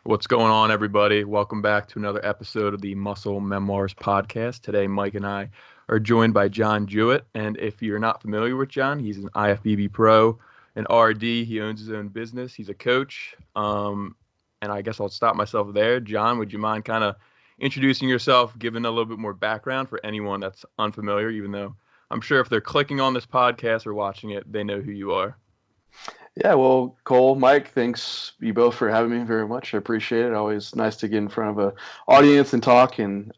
What's going on, everybody? Welcome back to another episode of the Muscle Memoirs podcast. Today, Mike and I are joined by John Jewett. And if you're not familiar with John, he's an IFBB Pro, an RD. He owns his own business. He's a coach. And I guess I'll stop myself there. John, would you mind kind of introducing yourself, giving a little bit more background for anyone that's unfamiliar, even though I'm sure if they're clicking on this podcast or watching it, they know who you are. Yeah, well, Cole, Mike, thanks you both for having me very much. I appreciate it. Always nice to get in front of an audience and talk. And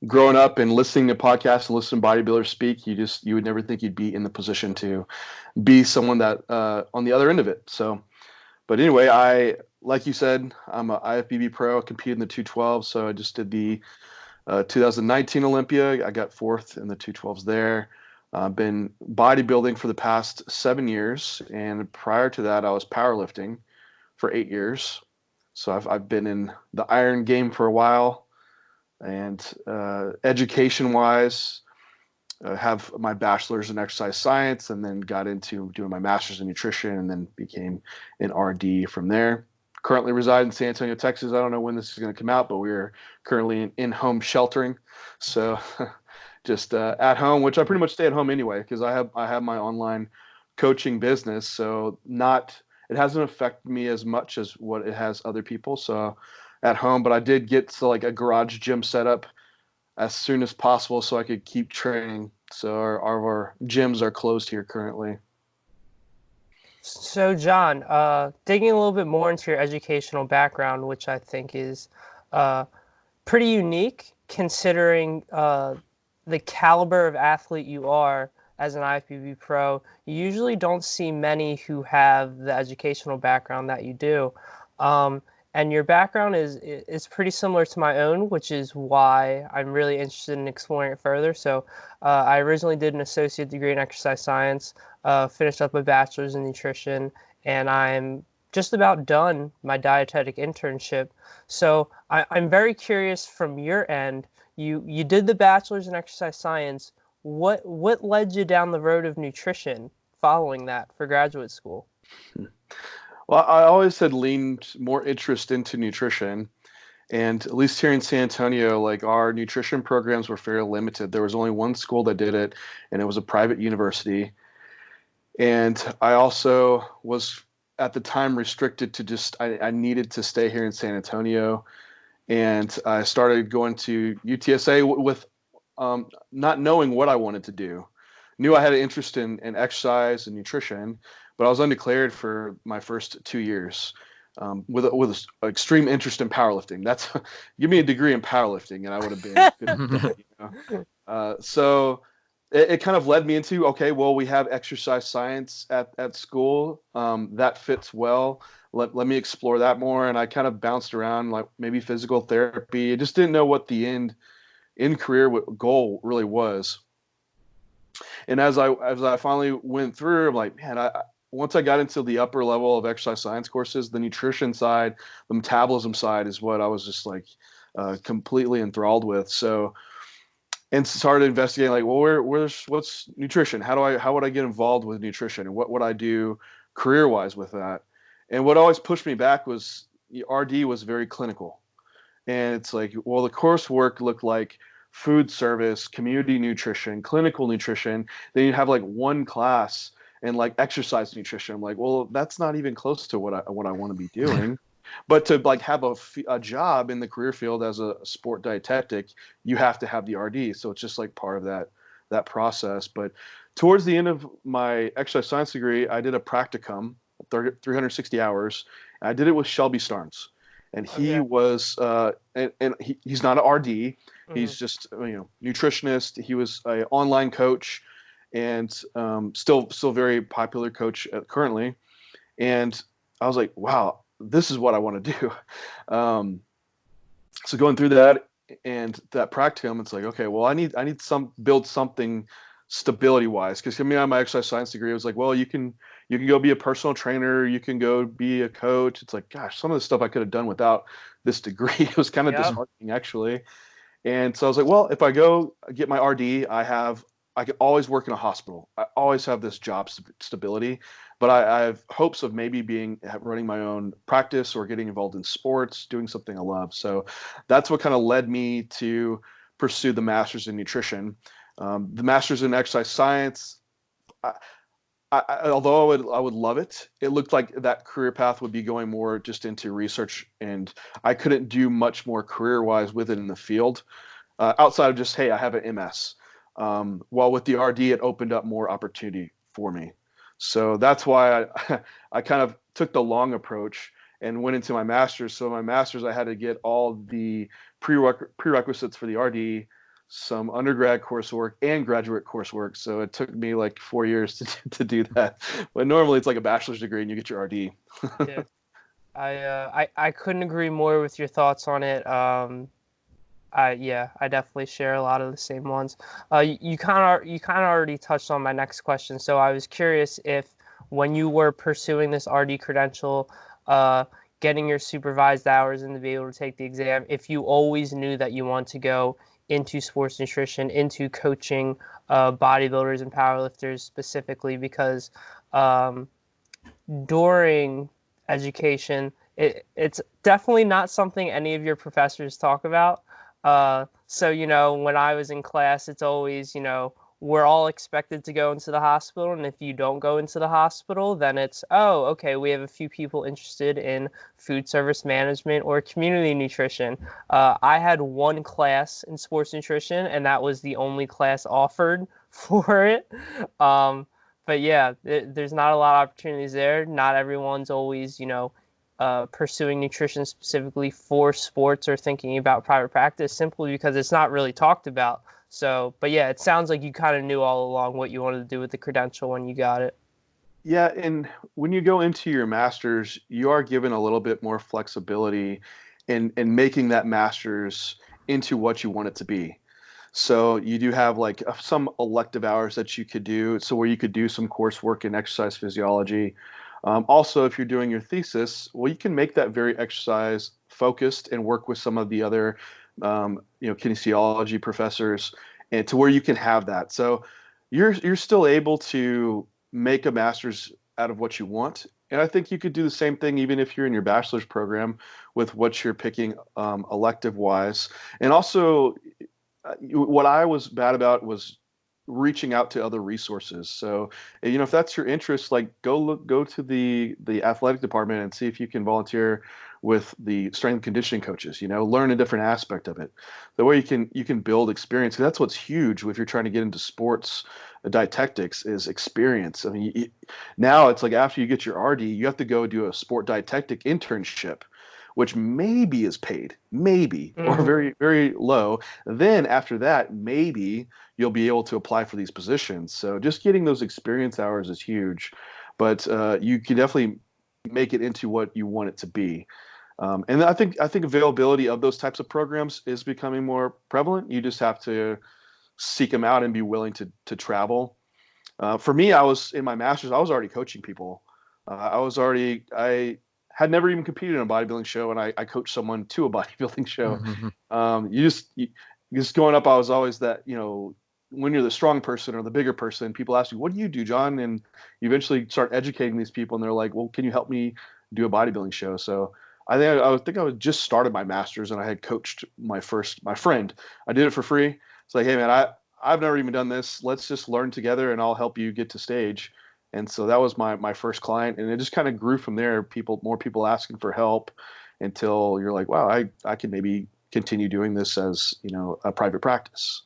growing up and listening to podcasts and listening to bodybuilders speak, you would never think you'd be in the position to be someone that on the other end of it. So, but anyway, like you said, I'm a IFBB Pro. I competed in the 212. So I just did the 2019 Olympia. I got fourth in the 212s there. I've been bodybuilding for the past 7 years, and prior to that, I was powerlifting for 8 years. So I've been in the iron game for a while, and education-wise, I have my bachelor's in exercise science, and then got into doing my master's in nutrition, and then became an RD from there. Currently reside in San Antonio, Texas. I don't know when this is going to come out, but we're currently in-home sheltering. So just at home, which I pretty much stay at home anyway, because I have my online coaching business. So it hasn't affected me as much as what it has other people. So at home, but I did get to like a garage gym set up as soon as possible so I could keep training. So our gyms are closed here currently. So, John, digging a little bit more into your educational background, which I think is pretty unique considering the caliber of athlete you are as an IFBB Pro. You usually don't see many who have the educational background that you do. And your background is pretty similar to my own, which is why I'm really interested in exploring it further. So I originally did an associate degree in exercise science, finished up a bachelor's in nutrition, and I'm just about done my dietetic internship. So I'm very curious from your end. You did the bachelor's in exercise science. What led you down the road of nutrition following that for graduate school? Well, I always had leaned more interest into nutrition, and at least here in San Antonio, like our nutrition programs were fairly limited. There was only one school that did it, and it was a private university. And I also was at the time restricted to I needed to stay here in San Antonio. And I started going to UTSA with not knowing what I wanted to do. Knew I had an interest in exercise and nutrition, but I was undeclared for my first 2 years with an extreme interest in powerlifting. Give me a degree in powerlifting, and I would have been. So it kind of led me into, okay, well, we have exercise science at school. That fits well. Let me explore that more. And I kind of bounced around, like maybe physical therapy. I just didn't know what the end career goal really was. And as I finally went through, I'm like, man, once I got into the upper level of exercise science courses, the nutrition side, the metabolism side is what I was just like completely enthralled with. So, and started investigating, like, well, what's nutrition? How would I get involved with nutrition, and what would I do career-wise with that? And what always pushed me back was RD was very clinical. And it's like, well, the coursework looked like food service, community nutrition, clinical nutrition. Then you'd have like one class and like exercise nutrition. I'm like, well, that's not even close to what I want to be doing. But to like have a job in the career field as a sport dietetic, you have to have the RD. So it's just like part of that process. But towards the end of my exercise science degree, I did a practicum, 360 hours. I did it with Shelby Starnes, and he was and he's not an RD. Mm-hmm. He's just nutritionist. He was an online coach, and still very popular coach currently. And I was like, wow, this is what I want to do. So going through that and that practicum, it's like, okay, well, I need build something stability wise, because coming out of my exercise science degree, it was like, well, you can go be a personal trainer, you can go be a coach. It's like, gosh, some of the stuff I could have done without this degree. It was kind of disheartening, actually. And so I was like, well, if I go get my RD, I can always work in a hospital. I always have this job stability. but I have hopes of maybe running my own practice or getting involved in sports, doing something I love. So that's what kind of led me to pursue the master's in nutrition. The master's in exercise science, although I would love it, it looked like that career path would be going more just into research, and I couldn't do much more career-wise with it in the field outside of just, hey, I have an MS. While with the RD, it opened up more opportunity for me. So that's why I kind of took the long approach and went into my master's. So my master's, I had to get all the prerequisites for the RD, some undergrad coursework and graduate coursework. So it took me like 4 years to do that. But normally it's like a bachelor's degree and you get your RD. Yeah. I couldn't agree more with your thoughts on it. I definitely share a lot of the same ones. You kind of already touched on my next question. So I was curious if when you were pursuing this RD credential, getting your supervised hours and to be able to take the exam, if you always knew that you want to go into sports nutrition, into coaching bodybuilders and powerlifters specifically, because during education, it's definitely not something any of your professors talk about. So, when I was in class, it's always, we're all expected to go into the hospital. And if you don't go into the hospital, then it's, oh, okay, we have a few people interested in food service management or community nutrition. I had one class in sports nutrition, and that was the only class offered for it. But yeah, there's not a lot of opportunities there. Not everyone's always, pursuing nutrition specifically for sports or thinking about private practice simply because it's not really talked about. So, but yeah, it sounds like you kind of knew all along what you wanted to do with the credential when you got it. Yeah, and when you go into your master's, you are given a little bit more flexibility in making that master's into what you want it to be. So you do have like some elective hours that you could do, so where you could do some coursework in exercise physiology. Also, if you're doing your thesis, well, you can make that very exercise focused and work with some of the other, kinesiology professors, and to where you can have that. So you're still able to make a master's out of what you want. And I think you could do the same thing even if you're in your bachelor's program with what you're picking elective wise. And also, what I was bad about was reaching out to other resources. So, if that's your interest, like go to the athletic department and see if you can volunteer with the strength and conditioning coaches, learn a different aspect of it. The way you can build experience. That's what's huge if you're trying to get into sports dietetics is experience. I mean, now it's like after you get your RD, you have to go do a sport dietetic internship, which maybe is paid, maybe, or very, very low. Then after that, maybe you'll be able to apply for these positions. So just getting those experience hours is huge, but you can definitely make it into what you want it to be. And I think availability of those types of programs is becoming more prevalent. You just have to seek them out and be willing to travel. For me, I was in my master's, I was already coaching people. I had never even competed in a bodybuilding show, and I coached someone to a bodybuilding show. You just growing up, I was always that, when you're the strong person or the bigger person, people ask you, what do you do, John? And you eventually start educating these people, and they're like, well, can you help me do a bodybuilding show? So I think I would just started my master's, and I had coached my friend. I did it for free. It's like, hey man, I've never even done this. Let's just learn together, and I'll help you get to stage. And so that was my first client, and it just kind of grew from there. More people asking for help until you're like, wow, I can maybe continue doing this as, a private practice.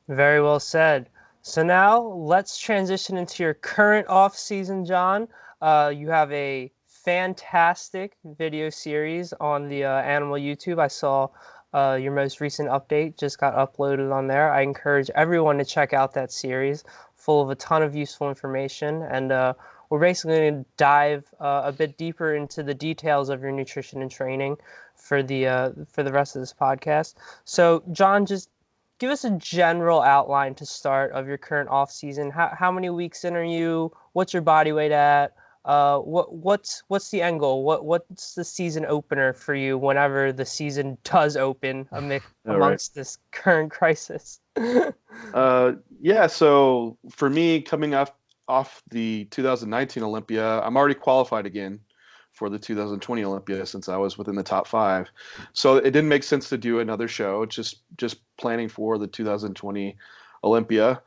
Very well said. So now let's transition into your current off season, John. You have a fantastic video series on the Animal YouTube. I saw your most recent update just got uploaded on there. I encourage everyone to check out that series, full of a ton of useful information. And we're basically going to dive a bit deeper into the details of your nutrition and training for the rest of this podcast. So, John, just give us a general outline to start of your current off season. How many weeks in are you? What's your body weight at? What's the end goal? What's the season opener for you whenever the season does open amongst this current crisis? Yeah. So for me, coming up off the 2019 Olympia, I'm already qualified again for the 2020 Olympia since I was within the top 5. So it didn't make sense to do another show. Just planning for the 2020 Olympia.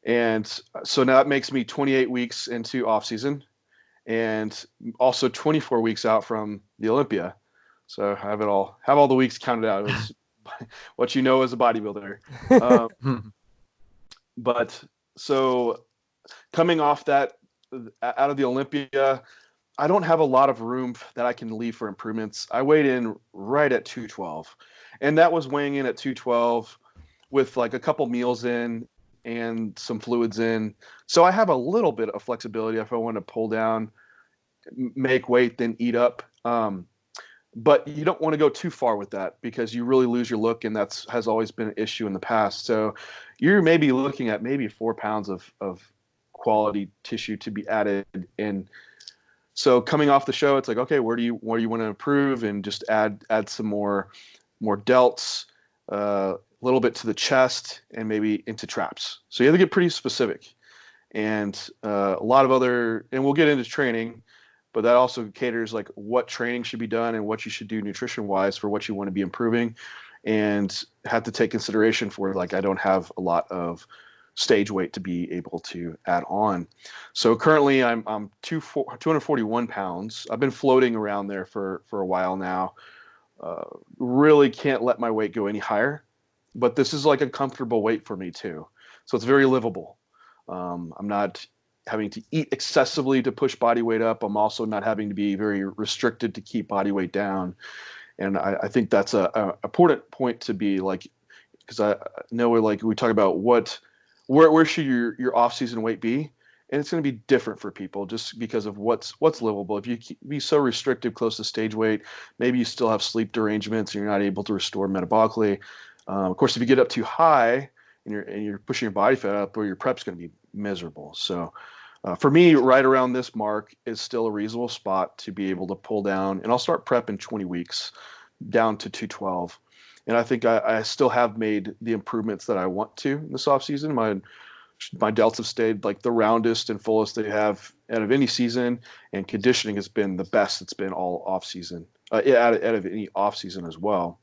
And so now it makes me 28 weeks into off season and also 24 weeks out from the Olympia. So I have all the weeks counted out as what you know as a bodybuilder. But so coming off that out of the Olympia, I don't have a lot of room that I can leave for improvements. I weighed in right at 212, and that was weighing in at 212 with like a couple meals in and some fluids in. So I have a little bit of flexibility if I want to pull down, make weight, then eat up. But you don't want to go too far with that because you really lose your look, and has always been an issue in the past. So you're maybe looking at maybe 4 pounds of quality tissue to be added in. So coming off the show, it's like, okay, where do you want to improve, and just add some more delts, a little bit to the chest, and maybe into traps. So you have to get pretty specific, and a lot of other, and we'll get into training, but that also caters like what training should be done and what you should do nutrition wise for what you want to be improving, and have to take consideration for like I don't have a lot of stage weight to be able to add on. So currently I'm 241 pounds. I've been floating around there for a while now. Really can't let my weight go any higher, but this is like a comfortable weight for me too. So it's very livable. I'm not having to eat excessively to push body weight up. I'm also not having to be very restricted to keep body weight down. And I think that's a important point to be like, because I know we talk about where should your off-season weight be, and it's going to be different for people just because of what's livable. If you be so restrictive close to stage weight, maybe you still have sleep derangements and you're not able to restore metabolically. Of course, if you get up too high and you're pushing your body fat up, or your prep's going to be miserable. So for me, right around this mark is still a reasonable spot to be able to pull down, and I'll start prep in 20 weeks down to 212. And I think I still have made the improvements that I want to in this offseason. My delts have stayed like the roundest and fullest they have out of any season, and conditioning has been the best it's been all offseason, out of any offseason as well.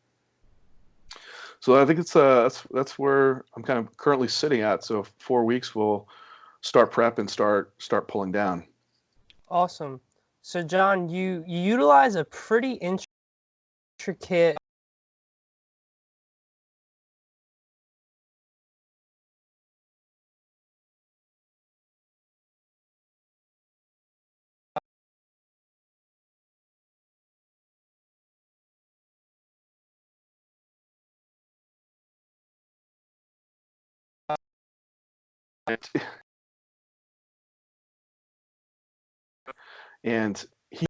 So I think that's where I'm kind of currently sitting at. So 4 weeks we'll start prep and start pulling down. Awesome. So John, you utilize a pretty intricate And he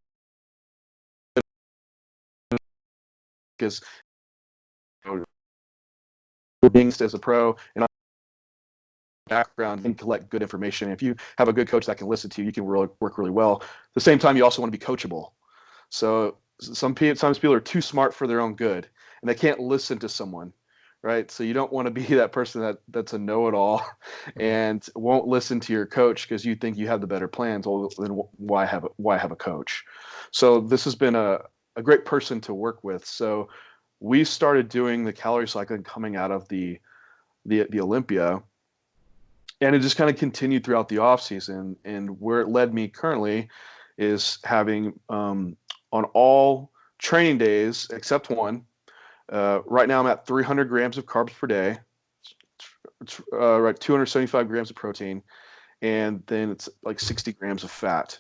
is being as a pro and background and collect good information. If you have a good coach that can listen to you, you can really work really well. At the same time, you also want to be coachable. So sometimes people are too smart for their own good, and they can't listen to someone, right? So you don't want to be that person that's a know-it-all and won't listen to your coach because you think you have the better plans. Well, then why have a coach? So this has been a great person to work with. So we started doing the calorie cycling coming out of the Olympia, and it just kind of continued throughout the off season. And where it led me currently is having on all training days except one. Right now I'm at 300 grams of carbs per day. It's right 275 grams of protein, and then it's like 60 grams of fat.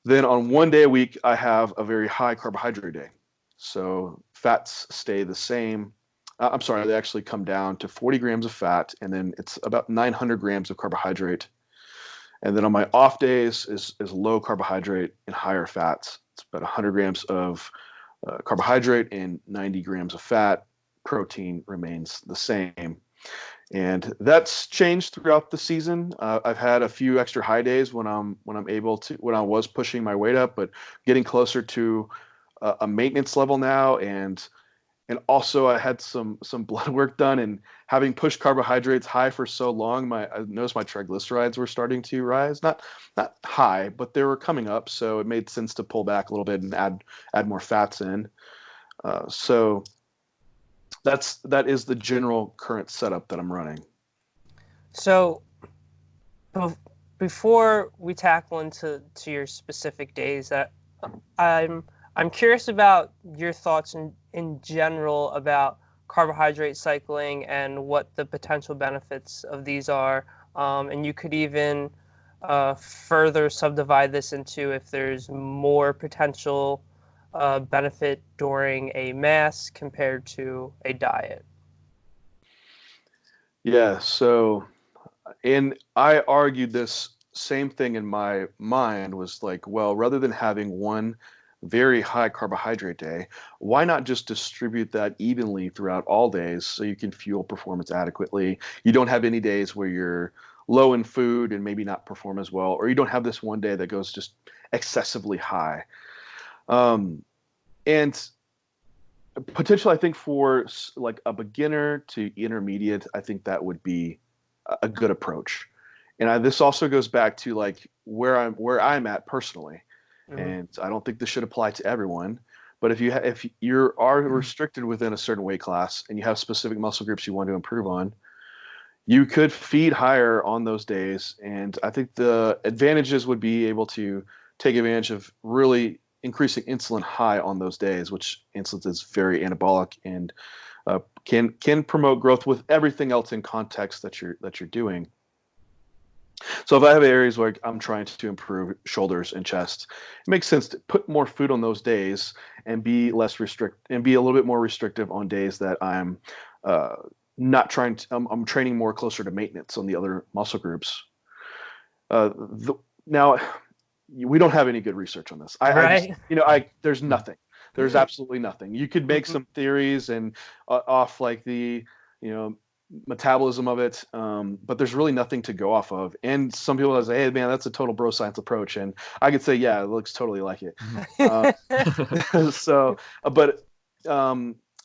Then on one day a week, I have a very high carbohydrate day. So fats stay the same. I'm sorry, they actually come down to 40 grams of fat, and then it's about 900 grams of carbohydrate. And then on my off days is low carbohydrate and higher fats. It's about 100 grams of carbohydrate and 90 grams of fat. Protein remains the same. And that's changed throughout the season. I've had a few extra high days when I was pushing my weight up, but getting closer to a maintenance level now, and And also I had some blood work done, and having pushed carbohydrates high for so long, I noticed my triglycerides were starting to rise. Not high, but they were coming up, so it made sense to pull back a little bit and add more fats in. So that is the general current setup that I'm running. So before we tackle into your specific days, that I'm curious about your thoughts in general about carbohydrate cycling and what the potential benefits of these are. And you could even further subdivide this into if there's more potential benefit during a MAS compared to a diet. Yeah, so, and I argued this same thing in my mind, was like, well, rather than having one very high carbohydrate day, why not just distribute that evenly throughout all days so you can fuel performance adequately? You don't have any days where you're low in food and maybe not perform as well, or you don't have this one day that goes just excessively high. And potentially, I think for like a beginner to intermediate, I think that would be a good approach. And this also goes back to like where I'm at personally. Mm-hmm. And I don't think this should apply to everyone. But if you are restricted within a certain weight class and you have specific muscle groups you want to improve on, you could feed higher on those days. And I think the advantages would be able to take advantage of really increasing insulin high on those days, which insulin is very anabolic and can promote growth with everything else in context that you're doing. So if I have areas where I'm trying to improve shoulders and chest, it makes sense to put more food on those days and be a little bit more restrictive on days that I'm not trying to. I'm training more closer to maintenance on the other muscle groups. Now, we don't have any good research on this. There's nothing. There's absolutely nothing. You could make some theories and off like the metabolism of it, but there's really nothing to go off of. And some people will say, "Hey, man, that's a total bro science approach," and I could say, "Yeah, it looks totally like it." But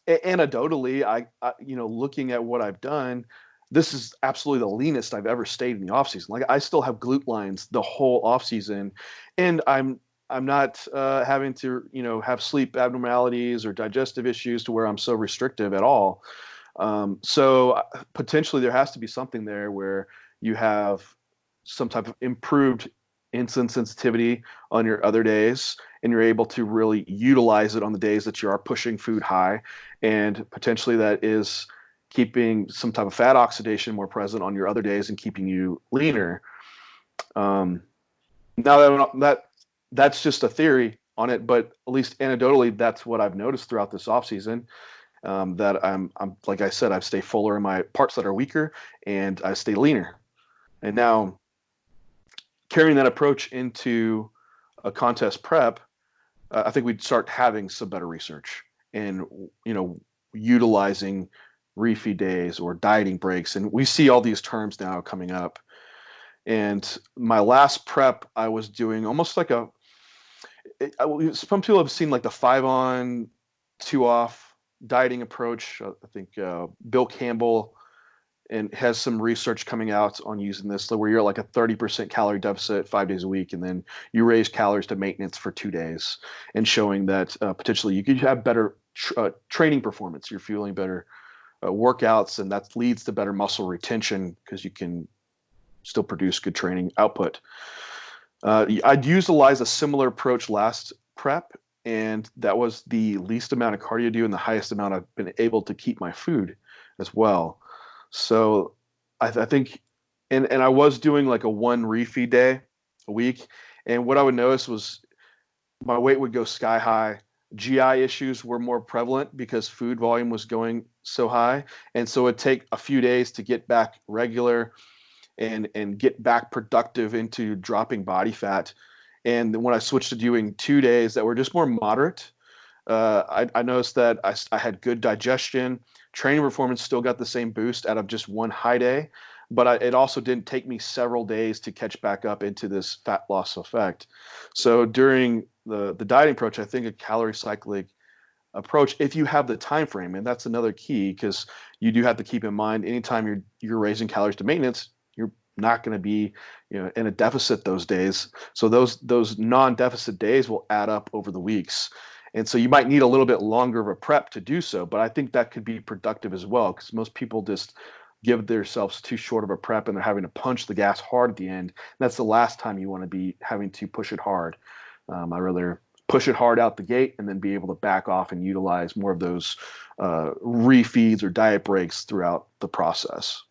anecdotally, I looking at what I've done, this is absolutely the leanest I've ever stayed in the off season. Like I still have glute lines the whole off season, and I'm not having to have sleep abnormalities or digestive issues to where I'm so restrictive at all. So potentially there has to be something there where you have some type of improved insulin sensitivity on your other days, and you're able to really utilize it on the days that you are pushing food high, and potentially that is keeping some type of fat oxidation more present on your other days and keeping you leaner. Now that's just a theory on it, but at least anecdotally, that's what I've noticed throughout this off season. That I'm like I said, I stay fuller in my parts that are weaker, and I stay leaner. And now carrying that approach into a contest prep, I think we'd start having some better research and utilizing refeed days or dieting breaks. And we see all these terms now coming up. And my last prep, I was doing almost like some people have seen like the 5 on, 2 off dieting approach. I think Bill Campbell and has some research coming out on using this, where you're at like a 30% calorie deficit 5 days a week, and then you raise calories to maintenance for 2 days, and showing that potentially you could have better training performance. You're fueling better workouts, and that leads to better muscle retention because you can still produce good training output. I'd utilize a similar approach last prep, and that was the least amount of cardio do and the highest amount I've been able to keep my food as well. So I think, and I was doing like a 1 refeed day a week, and what I would notice was my weight would go sky high. GI issues were more prevalent because food volume was going so high, and so it'd take a few days to get back regular and get back productive into dropping body fat. And when I switched to doing 2 days that were just more moderate, I noticed that I had good digestion. Training performance still got the same boost out of just 1 high day, but it also didn't take me several days to catch back up into this fat loss effect. So during the dieting approach, I think a calorie cycling approach if you have the time frame. And that's another key, because you do have to keep in mind anytime you're raising calories to maintenance, you're not going to be in a deficit those days. So those non-deficit days will add up over the weeks. And so you might need a little bit longer of a prep to do so, but I think that could be productive as well, because most people just give themselves too short of a prep and they're having to punch the gas hard at the end. And that's the last time you want to be having to push it hard. I'd rather push it hard out the gate and then be able to back off and utilize more of those refeeds or diet breaks throughout the process.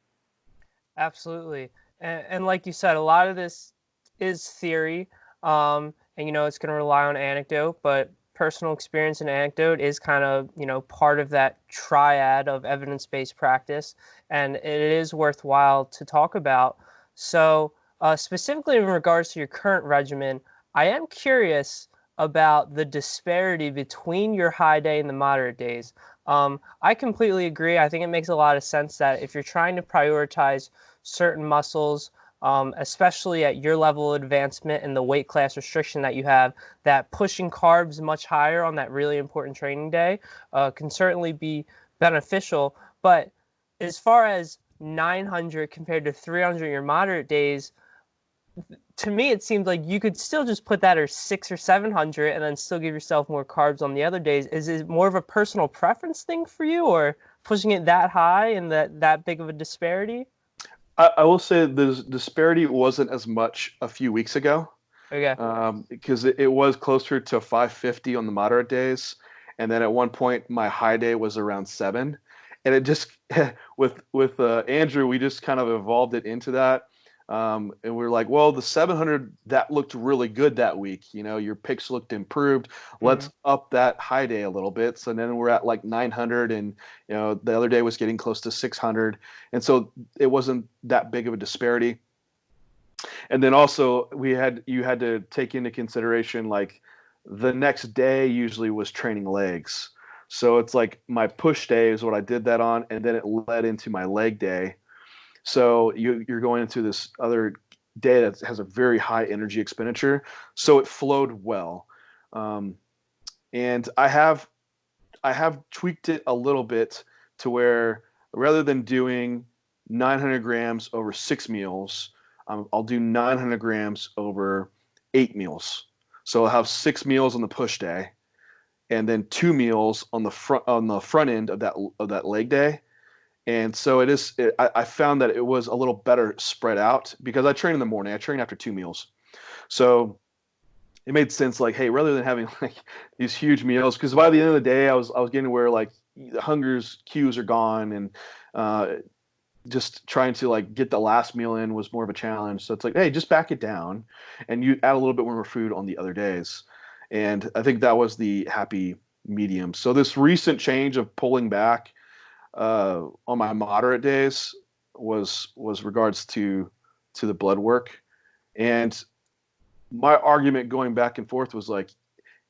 Absolutely. And like you said, a lot of this is theory, and it's going to rely on anecdote, but personal experience and anecdote is kind of, part of that triad of evidence-based practice, and it is worthwhile to talk about. So specifically in regards to your current regimen, I am curious about the disparity between your high day and the moderate days. I completely agree. I think it makes a lot of sense that if you're trying to prioritize certain muscles, especially at your level of advancement and the weight class restriction that you have, that pushing carbs much higher on that really important training day can certainly be beneficial. But as far as 900 compared to 300 your moderate days, to me it seems like you could still just put that at 600 or 700 and then still give yourself more carbs on the other days. Is it more of a personal preference thing for you, or pushing it that high and that big of a disparity? I will say the disparity wasn't as much a few weeks ago. Okay. Because it was closer to 550 on the moderate days, and then at one point my high day was around 7, and it just with Andrew, we just kind of evolved it into that. And we were like, well, the 700, that looked really good that week. Your picks looked improved. Let's up that high day a little bit. So then we're at like 900, and the other day was getting close to 600, and so it wasn't that big of a disparity. And then also you had to take into consideration, like, the next day usually was training legs. So it's like my push day is what I did that on, and then it led into my leg day. So you're going into this other day that has a very high energy expenditure. So it flowed well. And I have tweaked it a little bit to where, rather than doing 900 grams over 6 meals, I'll do 900 grams over 8 meals. So I'll have 6 meals on the push day, and then 2 meals on the front end of that leg day. And so I found that it was a little better spread out, because I train in the morning. I train after 2 meals. So it made sense, like, hey, rather than having like these huge meals, because by the end of the day, I was getting to where, like, the hunger's cues are gone, and just trying to, like, get the last meal in was more of a challenge. So it's like, hey, just back it down, and you add a little bit more food on the other days. And I think that was the happy medium. So this recent change of pulling back on my moderate days was regards to the blood work. And my argument going back and forth was like,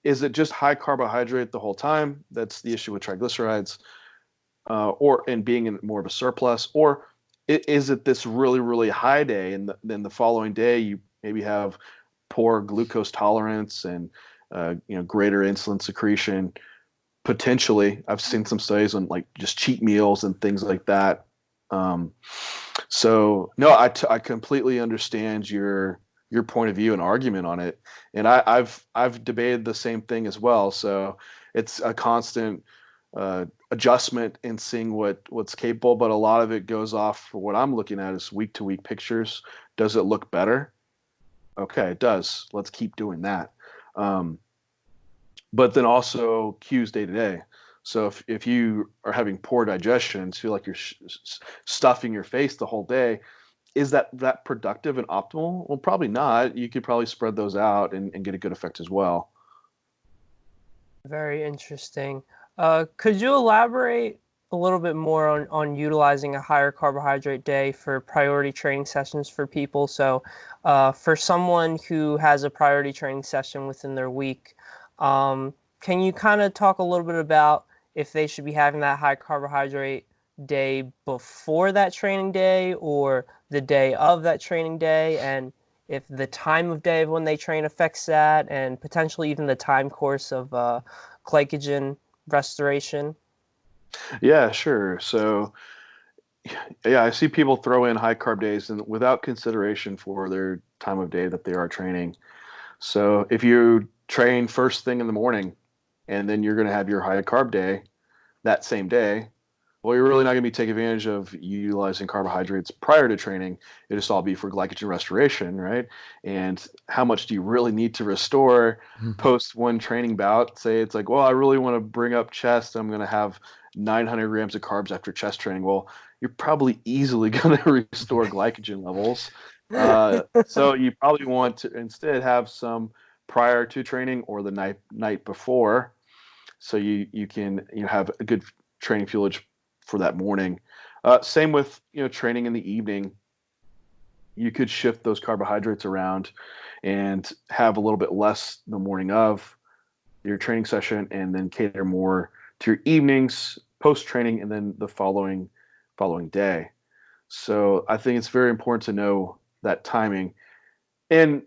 is it just high carbohydrate the whole time? That's the issue with triglycerides, and being in more of a surplus, or is it this really, really high day, and then the following day you maybe have poor glucose tolerance and greater insulin secretion. Potentially, I've seen some studies on, like, just cheat meals and things like that. So no, I completely understand your point of view and argument on it, and I've debated the same thing as well. So it's a constant adjustment in seeing what's capable, but a lot of it goes off for what I'm looking at is week to week pictures. Does it look better? Okay, it does. Let's keep doing that. But then also cues day to day. So if you are having poor digestion, feel like you're stuffing your face the whole day, is that productive and optimal? Well, probably not. You could probably spread those out and get a good effect as well. Very interesting. Could you elaborate a little bit more on utilizing a higher carbohydrate day for priority training sessions for people? So for someone who has a priority training session within their week, can you kind of talk a little bit about if they should be having that high carbohydrate day before that training day or the day of that training day, and if the time of day of when they train affects that, and potentially even the time course of glycogen restoration? Yeah, sure. So, yeah, I see people throw in high carb days and without consideration for their time of day that they are training. So, if you train first thing in the morning and then you're going to have your high carb day that same day, well, you're really not going to be taking advantage of utilizing carbohydrates prior to training. It just all be for glycogen restoration, right? And how much do you really need to restore post one training bout? Say it's like, well, I really want to bring up chest. I'm going to have 900 grams of carbs after chest training. Well, you're probably easily going to restore glycogen levels. So you probably want to instead have some prior to training or the night before, so you can have a good training fuelage for that morning. Same with training in the evening. You could shift those carbohydrates around and have a little bit less the morning of your training session, and then cater more to your evenings post training, and then the following day. So I think it's very important to know that timing. And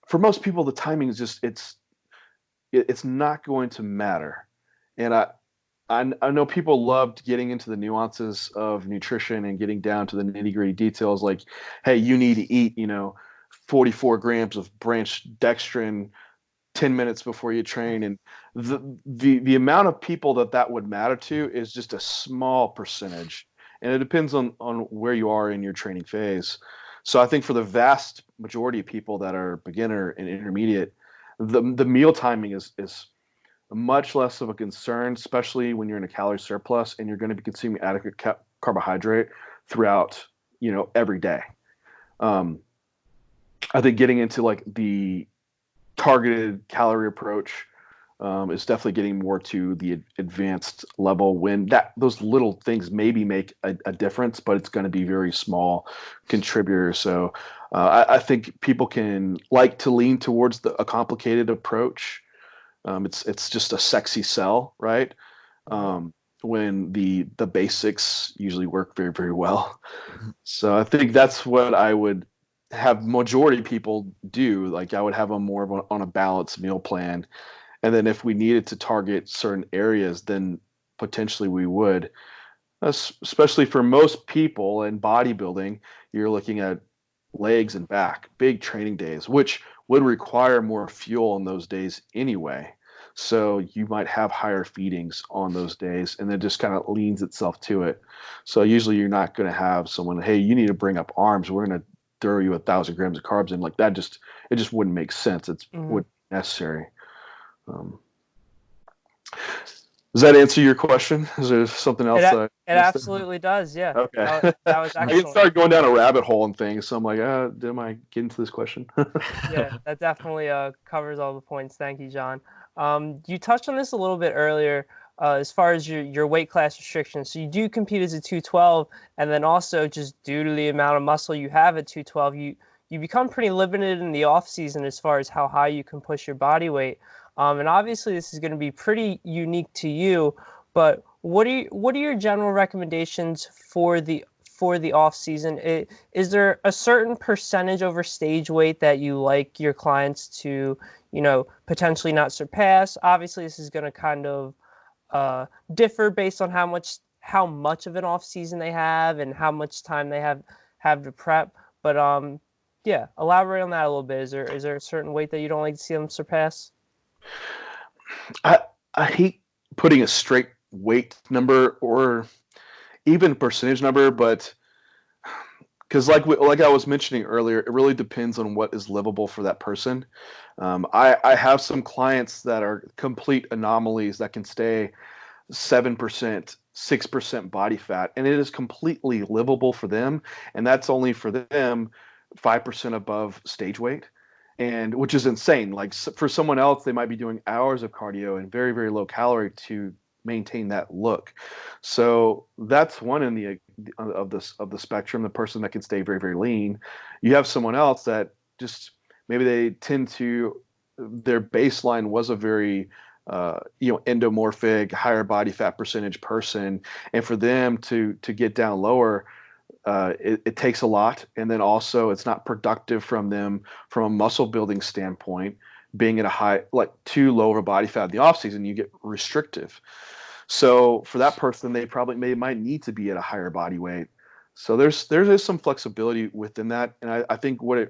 for most people, the timing is just it's not going to matter. And I know people loved getting into the nuances of nutrition and getting down to the nitty-gritty details, like, hey, you need to eat 44 grams of branched dextrin 10 minutes before you train. And the amount of people that would matter to is just a small percentage. And it depends on where you are in your training phase. So I think for the vast majority of people that are beginner and intermediate, the meal timing is much less of a concern, especially when you're in a calorie surplus and you're going to be consuming adequate carbohydrate throughout, every day. I think getting into like the targeted calorie approach is definitely getting more to the advanced level, when those little things maybe make a difference, but it's going to be very small contributors. So I think people can like to lean towards a complicated approach. It's just a sexy sell, right? When the basics usually work very, very well. So I think that's what I would have majority people do. Like I would have them more on a balanced meal plan. And then if we needed to target certain areas, then potentially we would. Especially for most people in bodybuilding, you're looking at legs and back, big training days, which would require more fuel on those days anyway. So you might have higher feedings on those days, and it just kind of leans itself to it. So usually you're not going to have someone, hey, you need to bring up arms. We're going to throw you 1,000 grams of carbs in, like that. It just wouldn't make sense. It wouldn't be necessary. Does that answer your question? Is there something else? It absolutely does. Yeah. Okay. That was I excellent. started going down a rabbit hole and things, so I'm like, am I getting to this question? Yeah, that definitely covers all the points. Thank you, John. You touched on this a little bit earlier, as far as your weight class restrictions. So you do compete as a 212, and then also just due to the amount of muscle you have at 212, you become pretty limited in the off season as far as how high you can push your body weight. And obviously this is going to be pretty unique to you, but what are your general recommendations for the off season? Is there a certain percentage over stage weight that you like your clients to, potentially not surpass? Obviously this is going to kind of differ based on how much of an off season they have and how much time they have to prep. But yeah, elaborate on that a little bit. Is there a certain weight that you don't like to see them surpass? I hate putting a straight weight number or even percentage number, but because like I was mentioning earlier, it really depends on what is livable for that person. I have some clients that are complete anomalies that can stay 7%, 6% body fat, and it is completely livable for them, and that's only for them 5% above stage weight. And which is insane. Like for someone else, they might be doing hours of cardio and very, very low calorie to maintain that look. So that's one in of the spectrum, the person that can stay very, very lean. You have someone else that just maybe they tend to, their baseline was a very endomorphic, higher body fat percentage person, and for them to get down lower, it takes a lot, and then also it's not productive from them from a muscle building standpoint. Being at a high, like too low of a body fat in the off season, you get restrictive. So for that person, they might need to be at a higher body weight. So there's some flexibility within that, and I think what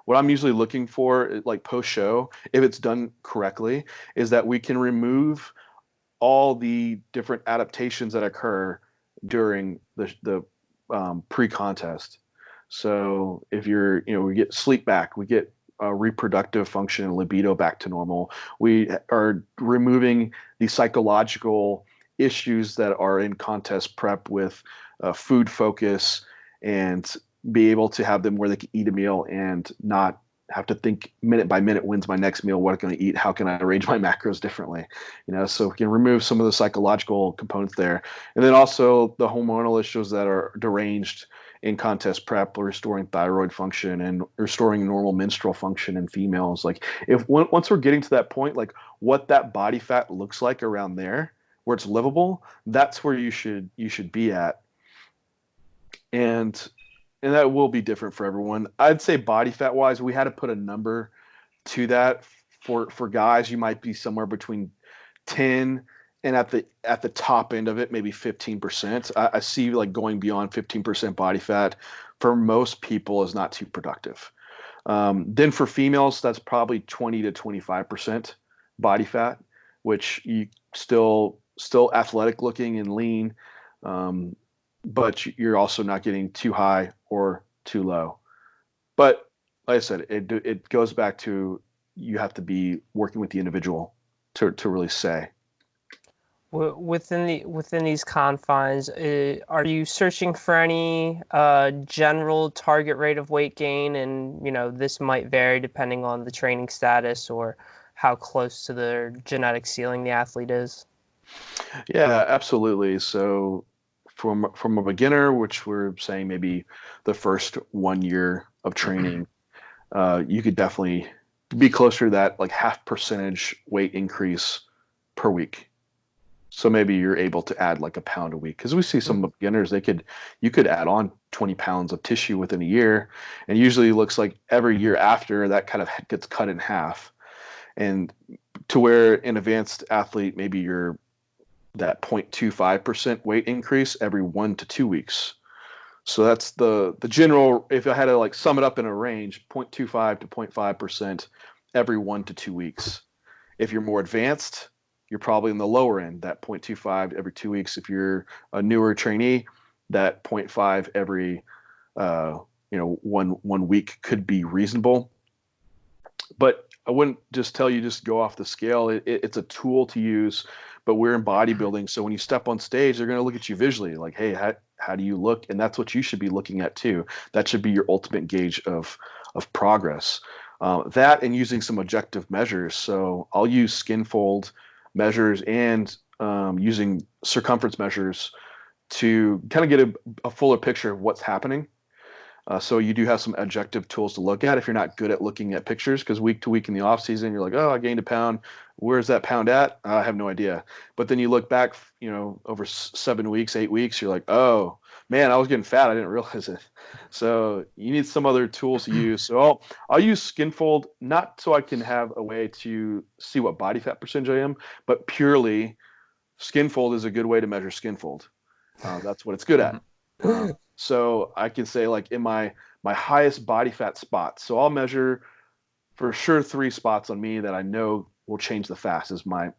I'm usually looking for, like post show, if it's done correctly, is that we can remove all the different adaptations that occur during the pre-contest. So if we get sleep back, we get reproductive function and libido back to normal. We are removing the psychological issues that are in contest prep with food focus, and be able to have them where they can eat a meal and not have to think minute by minute, when's my next meal, what am I going to eat, how can I arrange my macros differently, so we can remove some of the psychological components there. And then also the hormonal issues that are deranged in contest prep, restoring thyroid function and restoring normal menstrual function in females. Like once we're getting to that point, like what that body fat looks like around there where it's livable, that's where you should be at. And that will be different for everyone. I'd say body fat wise, we had to put a number to that. For guys, you might be somewhere between 10 and at the top end of it, maybe 15%. I see like going beyond 15% body fat for most people is not too productive. Then for females, that's probably 20 to 25% body fat, which you still athletic looking and lean. But you're also not getting too high or too low. But like I said, it goes back to you have to be working with the individual to really say. Within these confines, are you searching for any general target rate of weight gain? And this might vary depending on the training status or how close to the genetic ceiling the athlete is. Yeah, absolutely. So from a beginner, which we're saying maybe the first 1 year of training, you could definitely be closer to that like 0.5% weight increase per week. So maybe you're able to add like a pound a week, because we see some beginners, you could add on 20 pounds of tissue within a year, and usually it looks like every year after that kind of gets cut in half, and to where an advanced athlete, maybe you're that 0.25% weight increase every 1 to 2 weeks. So that's the general, if I had to like sum it up in a range, 0.25 to 0.5% every 1 to 2 weeks. If you're more advanced, you're probably in the lower end, that 0.25 every 2 weeks. If you're a newer trainee, that 0.5 every 1 week could be reasonable. But I wouldn't just tell you just go off the scale. It's a tool to use, but we're in bodybuilding, so when you step on stage, they're going to look at you visually, like, hey, how do you look? And that's what you should be looking at too. That should be your ultimate gauge of progress. That and using some objective measures. So I'll use skin fold measures and using circumference measures to kind of get a fuller picture of what's happening. So you do have some objective tools to look at if you're not good at looking at pictures, because week to week in the off season, you're like, oh, I gained a pound. Where's that pound at? I have no idea. But then you look back, over 7 weeks, 8 weeks, you're like, oh man, I was getting fat. I didn't realize it. So you need some other tools to use. So I'll use skin fold, not so I can have a way to see what body fat percentage I am, but purely skin fold is a good way to measure skin fold. That's what it's good at. So I can say like in my highest body fat spots. So I'll measure for sure 3 spots on me that I know will change the fastest: my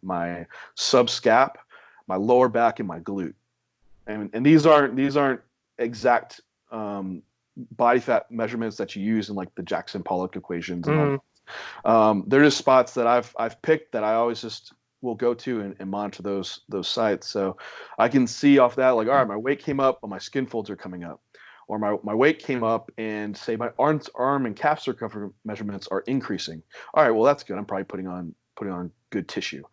subscap, my lower back, and my glute. And these aren't exact body fat measurements that you use in like the Jackson Pollock equations. And all. They're just spots that I've picked that I always just will go to and monitor those sites. So I can see off that, like, all right, my weight came up, but my skin folds are coming up. Or my weight came up and say my arm and calf circumference measurements are increasing. All right, well, that's good. I'm probably putting on good tissue.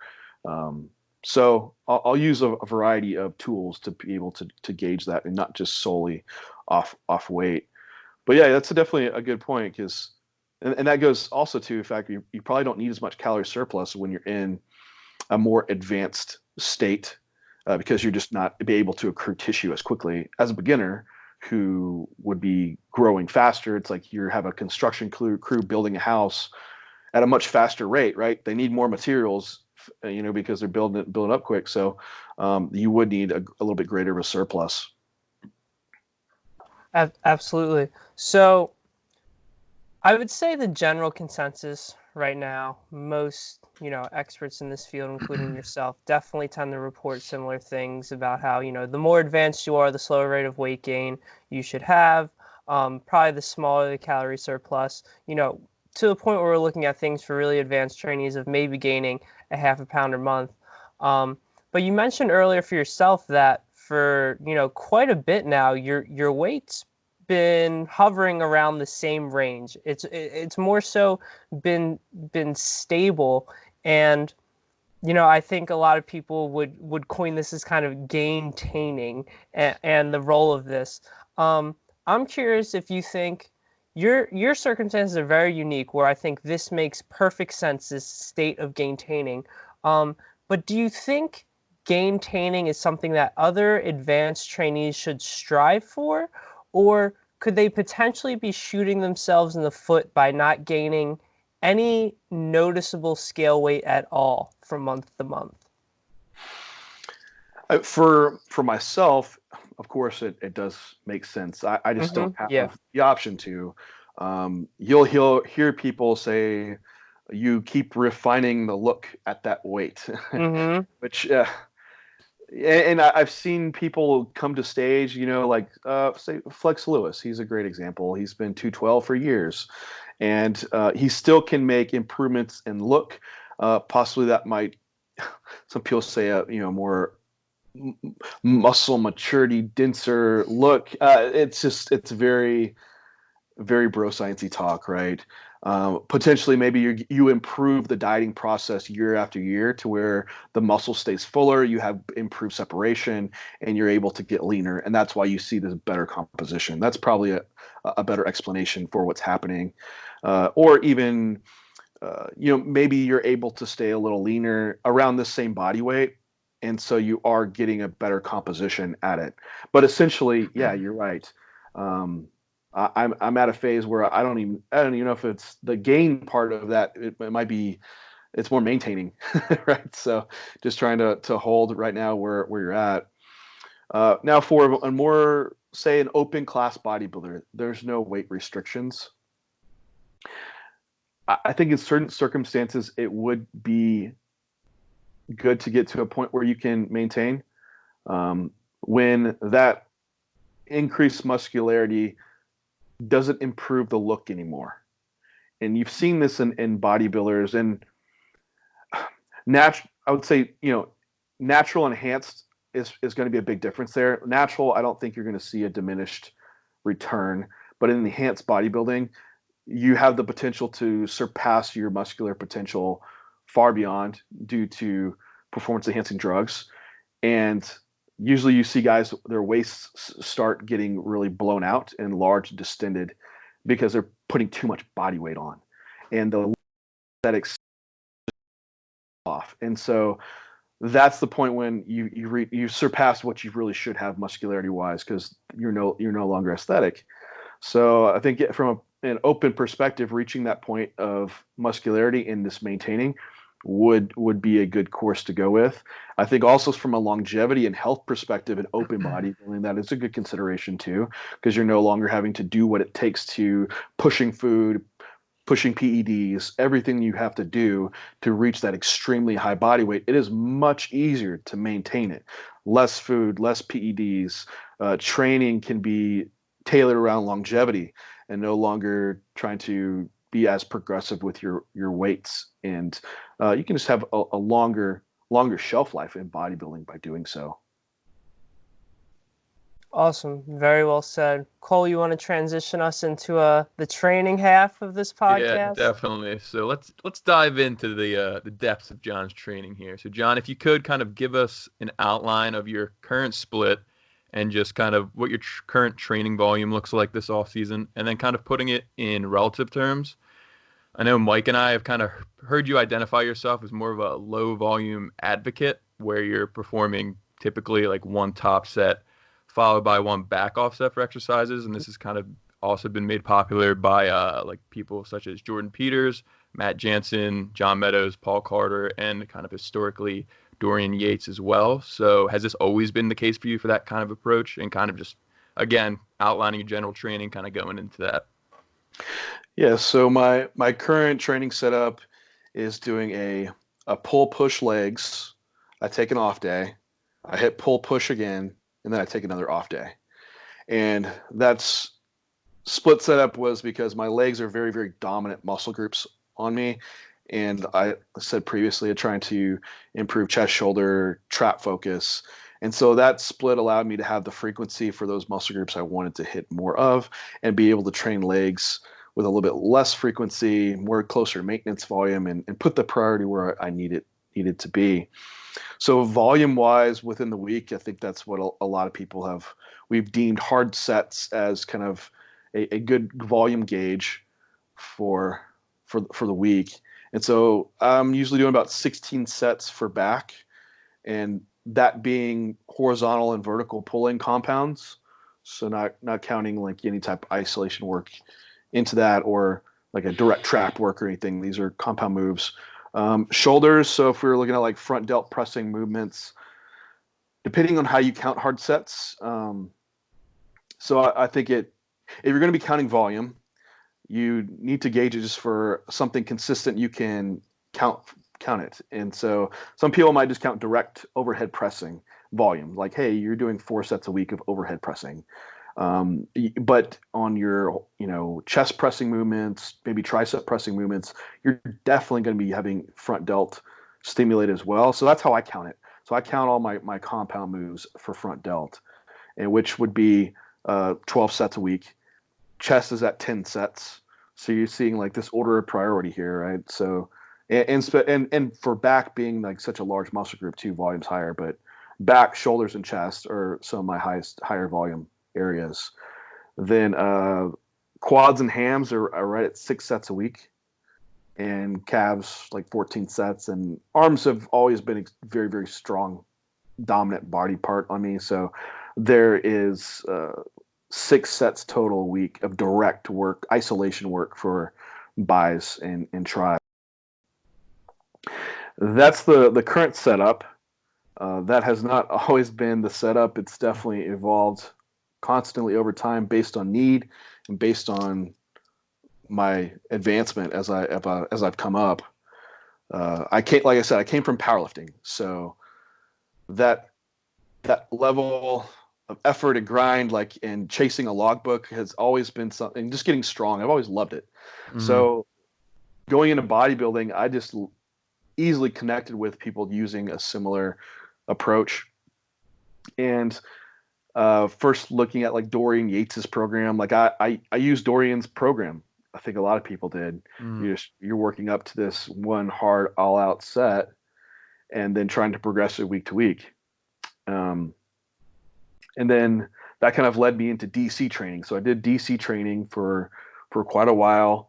So I'll use a variety of tools to be able to gauge that, and not just solely off weight. But yeah, that's definitely a good point, because and that goes also to the fact you probably don't need as much calorie surplus when you're in a more advanced state, because you're just not be able to accrue tissue as quickly as a beginner who would be growing faster. It's like you have a construction crew building a house at a much faster rate, right? They need more materials because they're building up quick. So you would need a little bit greater of a surplus. Absolutely. So I would say the general consensus right now, most, experts in this field, including yourself, definitely tend to report similar things about how, the more advanced you are, the slower rate of weight gain you should have. Probably the smaller the calorie surplus, to the point where we're looking at things for really advanced trainees of maybe gaining a half a pound a month. But you mentioned earlier for yourself that for, quite a bit now, your weight's been hovering around the same range. It's more so been stable, and I think a lot of people would coin this as kind of gaintaining and the role of this. I'm curious if you think your circumstances are very unique, where I think this makes perfect sense, this state of gaintaining. But do you think gaintaining is something that other advanced trainees should strive for, or could they potentially be shooting themselves in the foot by not gaining any noticeable scale weight at all from month to month? For myself, of course, it does make sense. I just don't have the option to. You'll hear people say, you keep refining the look at that weight, which, and I've seen people come to stage, like say Flex Lewis. He's a great example. He's been 212 for years, and he still can make improvements in look. Possibly that might, some people say, more muscle maturity, denser look. It's very, very bro sciencey talk, right? Potentially maybe you improve the dieting process year after year to where the muscle stays fuller, you have improved separation, and you're able to get leaner, and that's why you see this better composition. That's probably a better explanation for what's happening. Or even maybe you're able to stay a little leaner around the same body weight, and so you are getting a better composition at it. But essentially, yeah, you're right. I'm at a phase where I don't even know if it's the gain part of that. It might be, it's more maintaining, right? So just trying to hold right now where you're at. Now for a more, say, an open class bodybuilder, there's no weight restrictions. I think in certain circumstances it would be good to get to a point where you can maintain when that increased muscularity doesn't improve the look anymore. And you've seen this in bodybuilders, and I would say, natural enhanced is going to be a big difference there. Natural, I don't think you're going to see a diminished return, but in enhanced bodybuilding, you have the potential to surpass your muscular potential far beyond due to performance enhancing drugs. And usually you see guys, their waists start getting really blown out and large, distended, because they're putting too much body weight on, and the aesthetics off. And so that's the point when you surpass what you really should have muscularity wise, because you're no longer aesthetic. So I think from an open perspective, reaching that point of muscularity in this maintaining would be a good course to go with. I think also from a longevity and health perspective, an open bodybuilding, that is a good consideration too, because you're no longer having to do what it takes to pushing food, pushing PEDs, everything you have to do to reach that extremely high body weight. It is much easier to maintain it. Less food, less PEDs. Training can be tailored around longevity and no longer trying to be as progressive with your weights. And you can just have a longer shelf life in bodybuilding by doing so. Awesome. Very well said. Cole, you want to transition us into the training half of this podcast? Yeah, definitely. So let's dive into the depths of John's training here. So John, if you could kind of give us an outline of your current split and just kind of what your current training volume looks like this off season, and then kind of putting it in relative terms. I know Mike and I have kind of heard you identify yourself as more of a low volume advocate, where you're performing typically like one top set followed by one back off set for exercises. And this has kind of also been made popular by like people such as Jordan Peters, Matt Jansen, John Meadows, Paul Carter, and kind of historically Dorian Yates as well. So has this always been the case for you for that kind of approach and kind of just, again, outlining your general training, kind of going into that? Yeah, so my current training setup is doing a pull push legs. I take an off day. I hit pull push again, and then I take another off day. And that's split setup was because my legs are very, very dominant muscle groups on me. And I said previously, I'm trying to improve chest, shoulder, trap focus. And so that split allowed me to have the frequency for those muscle groups I wanted to hit more of and be able to train legs with a little bit less frequency, more closer maintenance volume, and put the priority where I needed to be. So volume wise within the week, I think that's what a lot of people we've deemed hard sets as kind of a good volume gauge for the week. And so I'm usually doing about 16 sets for back, and that being horizontal and vertical pulling compounds. So not counting like any type of isolation work into that or like a direct trap work or anything. These are compound moves. Shoulders. So if we were looking at like front delt pressing movements, depending on how you count hard sets. So I think if you're going to be counting volume, you need to gauge it just for something consistent. You can count it. And so some people might just count direct overhead pressing volume. Like, hey, you're doing 4 sets a week of overhead pressing. But on your, chest pressing movements, maybe tricep pressing movements, you're definitely going to be having front delt stimulated as well. So that's how I count it. So I count all my compound moves for front delt, and which would be 12 sets a week. Chest is at 10 sets. So you're seeing like this order of priority here, right? So and for back being like such a large muscle group too, volume's higher, but back, shoulders, and chest are some of my higher volume areas. Then quads and hams are right at 6 sets a week, and calves like 14 sets, and arms have always been a very, very strong dominant body part on me. So there is 6 sets total a week of direct work, isolation work for bis and tris. That's the current setup. That has not always been the setup. It's definitely evolved constantly over time based on need and based on my advancement as I've come up. Like I said, I came from powerlifting, so that level of effort and grind, like in chasing a logbook, has always been something. Just getting strong, I've always loved it. Mm-hmm. So going into bodybuilding, I just easily connected with people using a similar approach. And first looking at like Dorian Yates's program, like I used Dorian's program. I think a lot of people did. You're working up to this one hard all out set and then trying to progress it week to week. And then that kind of led me into DC training. So I did DC training for quite a while,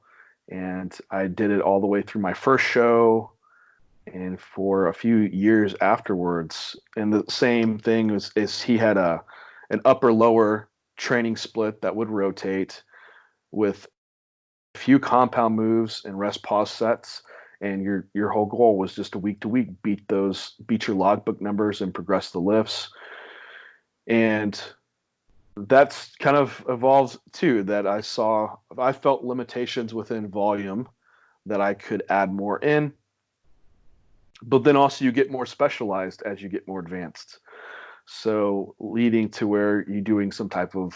and I did it all the way through my first show and for a few years afterwards. And the same thing is he had an upper lower training split that would rotate with a few compound moves and rest pause sets. And your whole goal was just to week beat your logbook numbers and progress the lifts. And that's kind of evolved too, that I felt limitations within volume that I could add more in, but then also you get more specialized as you get more advanced. So leading to where you're doing some type of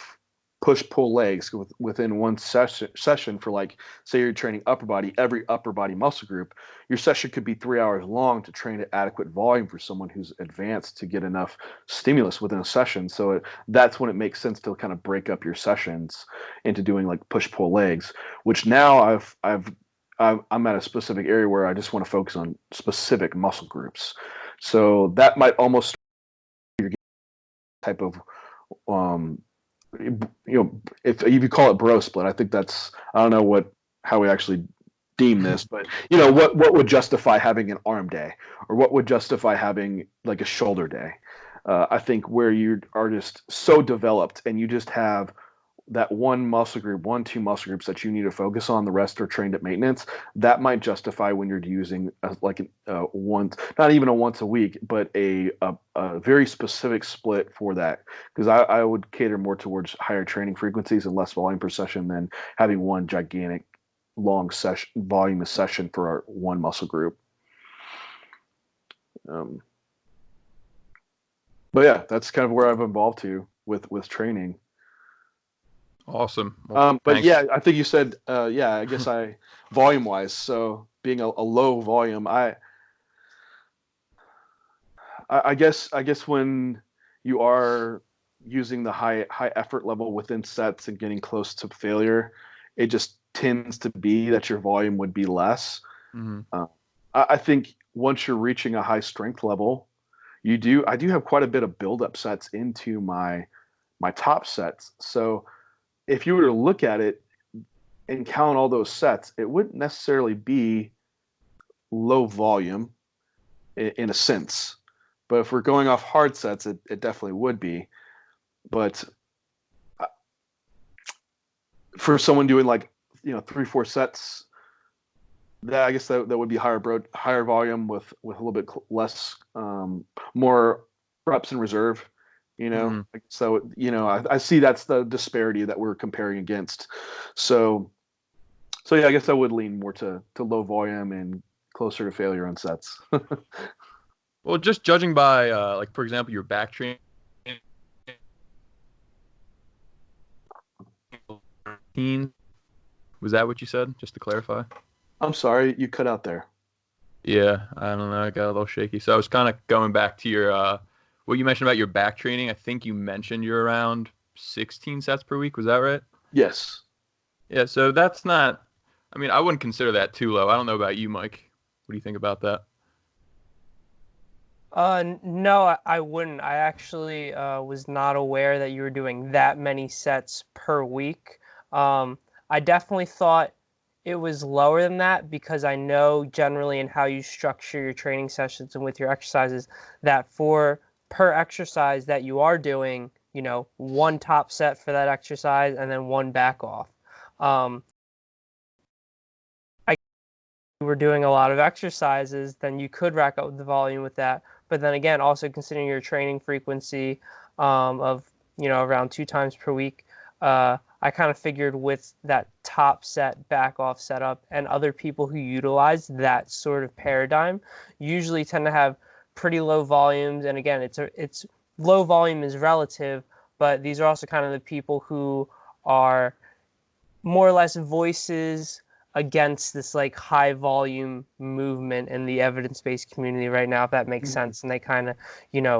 push-pull legs within one session for, like, say you're training upper body, every upper body muscle group, your session could be 3 hours long to train at adequate volume for someone who's advanced to get enough stimulus within a session. So that's when it makes sense to kind of break up your sessions into doing like push-pull legs, which now I'm at a specific area where I just want to focus on specific muscle groups. So that might almost be your type of if you call it bro split, I think that's, I don't know how we actually deem this, but what would justify having an arm day, or what would justify having like a shoulder day. I think where you are just so developed and you just have that one muscle group, 1-2 muscle groups that you need to focus on, the rest are trained at maintenance, that might justify when you're using once, not even a once a week, but a very specific split for that. Because I would cater more towards higher training frequencies and less volume per session than having one gigantic long session volume of session for our one muscle group. But yeah, that's kind of where I've evolved to with training. Awesome. Well, But thanks. yeah, I think you said, I guess volume wise. So being a low volume, I guess when you are using the high effort level within sets and getting close to failure, it just tends to be that your volume would be less. I think once you're reaching a high strength level, I do have quite a bit of build-up sets into my top sets. So if you were to look at it and count all those sets, it wouldn't necessarily be low volume in a sense. But if we're going off hard sets, it definitely would be. But for someone doing 3-4 sets, I guess that would be higher volume with a little bit less, more reps in reserve. So I see that's the disparity that we're comparing against. So yeah, I guess I would lean more to low volume and closer to failure on sets. Well, just judging by for example, your back training, was that what you said? Just to clarify. I'm sorry, you cut out there. Yeah, I don't know. I got a little shaky. So I was kind of going back to your what you mentioned about your back training. I think you mentioned you're around 16 sets per week. Was that right? Yes. Yeah, so that's not, I mean, I wouldn't consider that too low. I don't know about you, Mike. What do you think about that? No, I wouldn't. I actually was not aware that you were doing that many sets per week. I definitely thought it was lower than that because I know generally in how you structure your training sessions and with your exercises that for per exercise that you are doing, one top set for that exercise and then one back off. We're doing a lot of exercises, then you could rack up the volume with that. But then again, also considering your training frequency of around 2 times per week, I kind of figured with that top set back off setup and other people who utilize that sort of paradigm usually tend to have pretty low volumes. And again, it's low volume is relative, but these are also kind of the people who are more or less voices against this high volume movement in the evidence-based community right now, if that makes sense. And they kind of,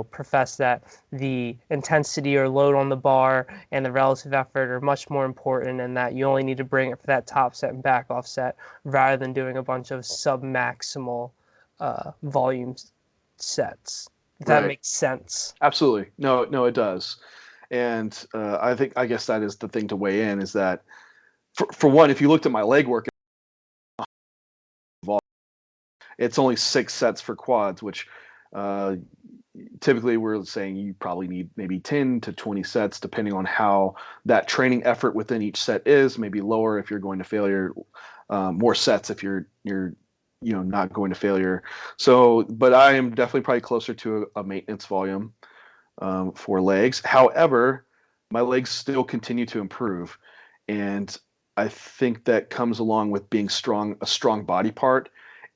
profess that the intensity or load on the bar and the relative effort are much more important and that you only need to bring it for that top set and back off set rather than doing a bunch of sub-maximal volume sets. If that makes sense. Absolutely. No, it does. And I guess that is the thing to weigh in is that for one, if you looked at my leg work, it's only 6 sets for quads, which typically we're saying you probably need maybe 10 to 20 sets, depending on how that training effort within each set is. Maybe lower if you're going to failure, more sets if you're not going to failure. So, but I am definitely probably closer to a maintenance volume for legs. However, my legs still continue to improve, and I think that comes along with being a strong body part,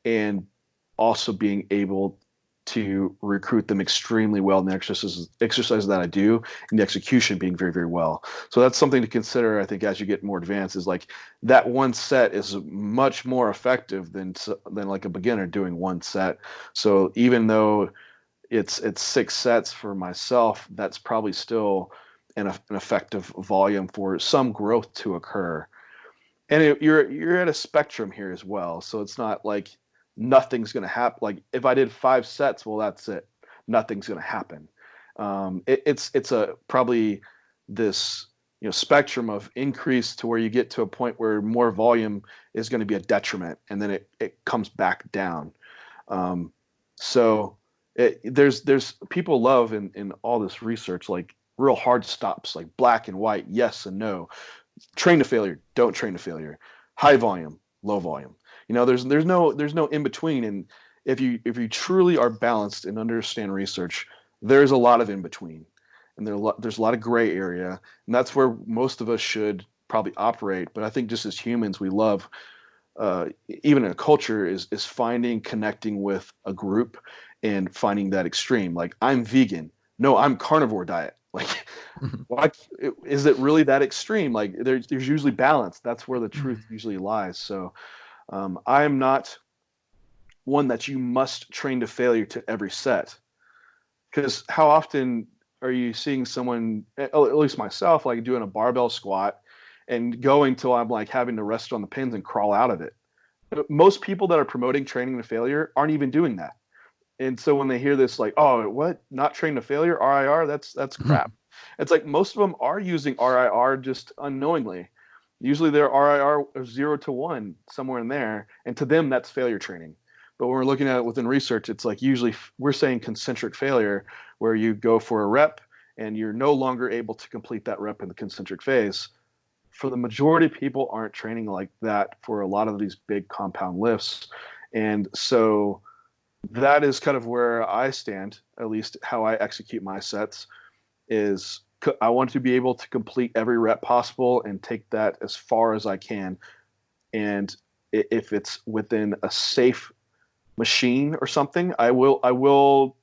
and also being able to recruit them extremely well in the exercises that I do, and the execution being very, very well. So that's something to consider, I think, as you get more advanced, is that one set is much more effective than like a beginner doing one set. So even though it's 6 sets for myself, that's probably still an effective volume for some growth to occur. And you're at a spectrum here as well. So it's not like nothing's going to happen. Like if I did 5 sets, well, that's it. Nothing's going to happen. It's a probably this spectrum of increase to where you get to a point where more volume is going to be a detriment, and then it comes back down. So there's people love in all this research, like real hard stops, like black and white, yes and no. Train to failure, don't train to failure. High volume, low volume. There's no in between. And if you truly are balanced and understand research, there's a lot of in between, and there's a lot of gray area, and that's where most of us should probably operate. But I think just as humans, we love, even in a culture, is connecting with a group and finding that extreme. Like, I'm vegan, no, I'm carnivore diet. Like, why is it really that extreme? Like, there's usually balance. That's where the truth usually lies. So I am not one that you must train to failure to every set, because how often are you seeing someone, at least myself, like doing a barbell squat and going till I'm like having to rest on the pins and crawl out of it? Most people that are promoting training to failure aren't even doing that. And so when they hear this, like, oh, what? Not train to failure, RIR? That's crap. It's like most of them are using RIR just unknowingly. Usually their RIR is 0 to 1, somewhere in there. And to them, that's failure training. But when we're looking at it within research, it's like usually we're saying concentric failure, where you go for a rep and you're no longer able to complete that rep in the concentric phase. For the majority of people, aren't training like that for a lot of these big compound lifts. And so that is kind of where I stand, at least how I execute my sets, is I want to be able to complete every rep possible and take that as far as I can. And if it's within a safe machine or something, I will,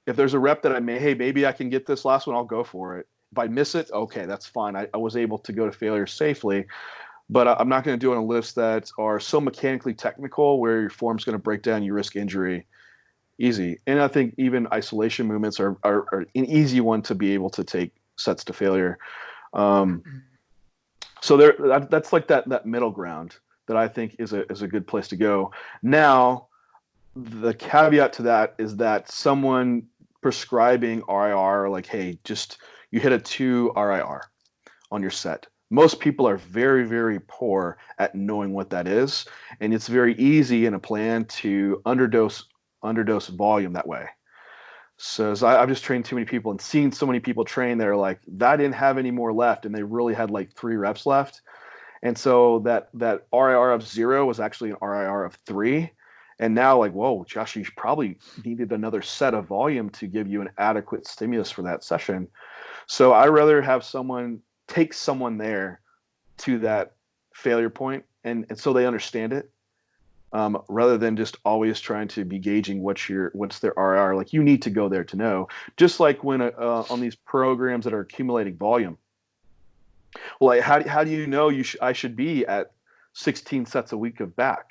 if there's a rep that maybe I can get this last one, I'll go for it. If I miss it, okay, that's fine. I was able to go to failure safely. But I'm not going to do it on lifts that are so mechanically technical where your form's going to break down, you risk injury. Easy. And I think even isolation movements are an easy one to be able to take sets to failure. So that's like that middle ground that I think is a good place to go. Now, the caveat to that is that someone prescribing RIR, like, hey, just you hit a 2 RIR on your set. Most people are very, very poor at knowing what that is. And it's very easy in a plan to underdose volume that way. So I've just trained too many people and seen so many people train that are like, that didn't have any more left, and they really had like 3 reps left. And so that RIR of 0 was actually an RIR of 3. And now, like, whoa, Josh, you probably needed another set of volume to give you an adequate stimulus for that session. So I rather have someone take someone there to that failure point, and so they understand it. Rather than just always trying to be gauging what's their RR. Like, you need to go there to know. Just like when on these programs that are accumulating volume. Well, like, how do you know I should be at 16 sets a week of back?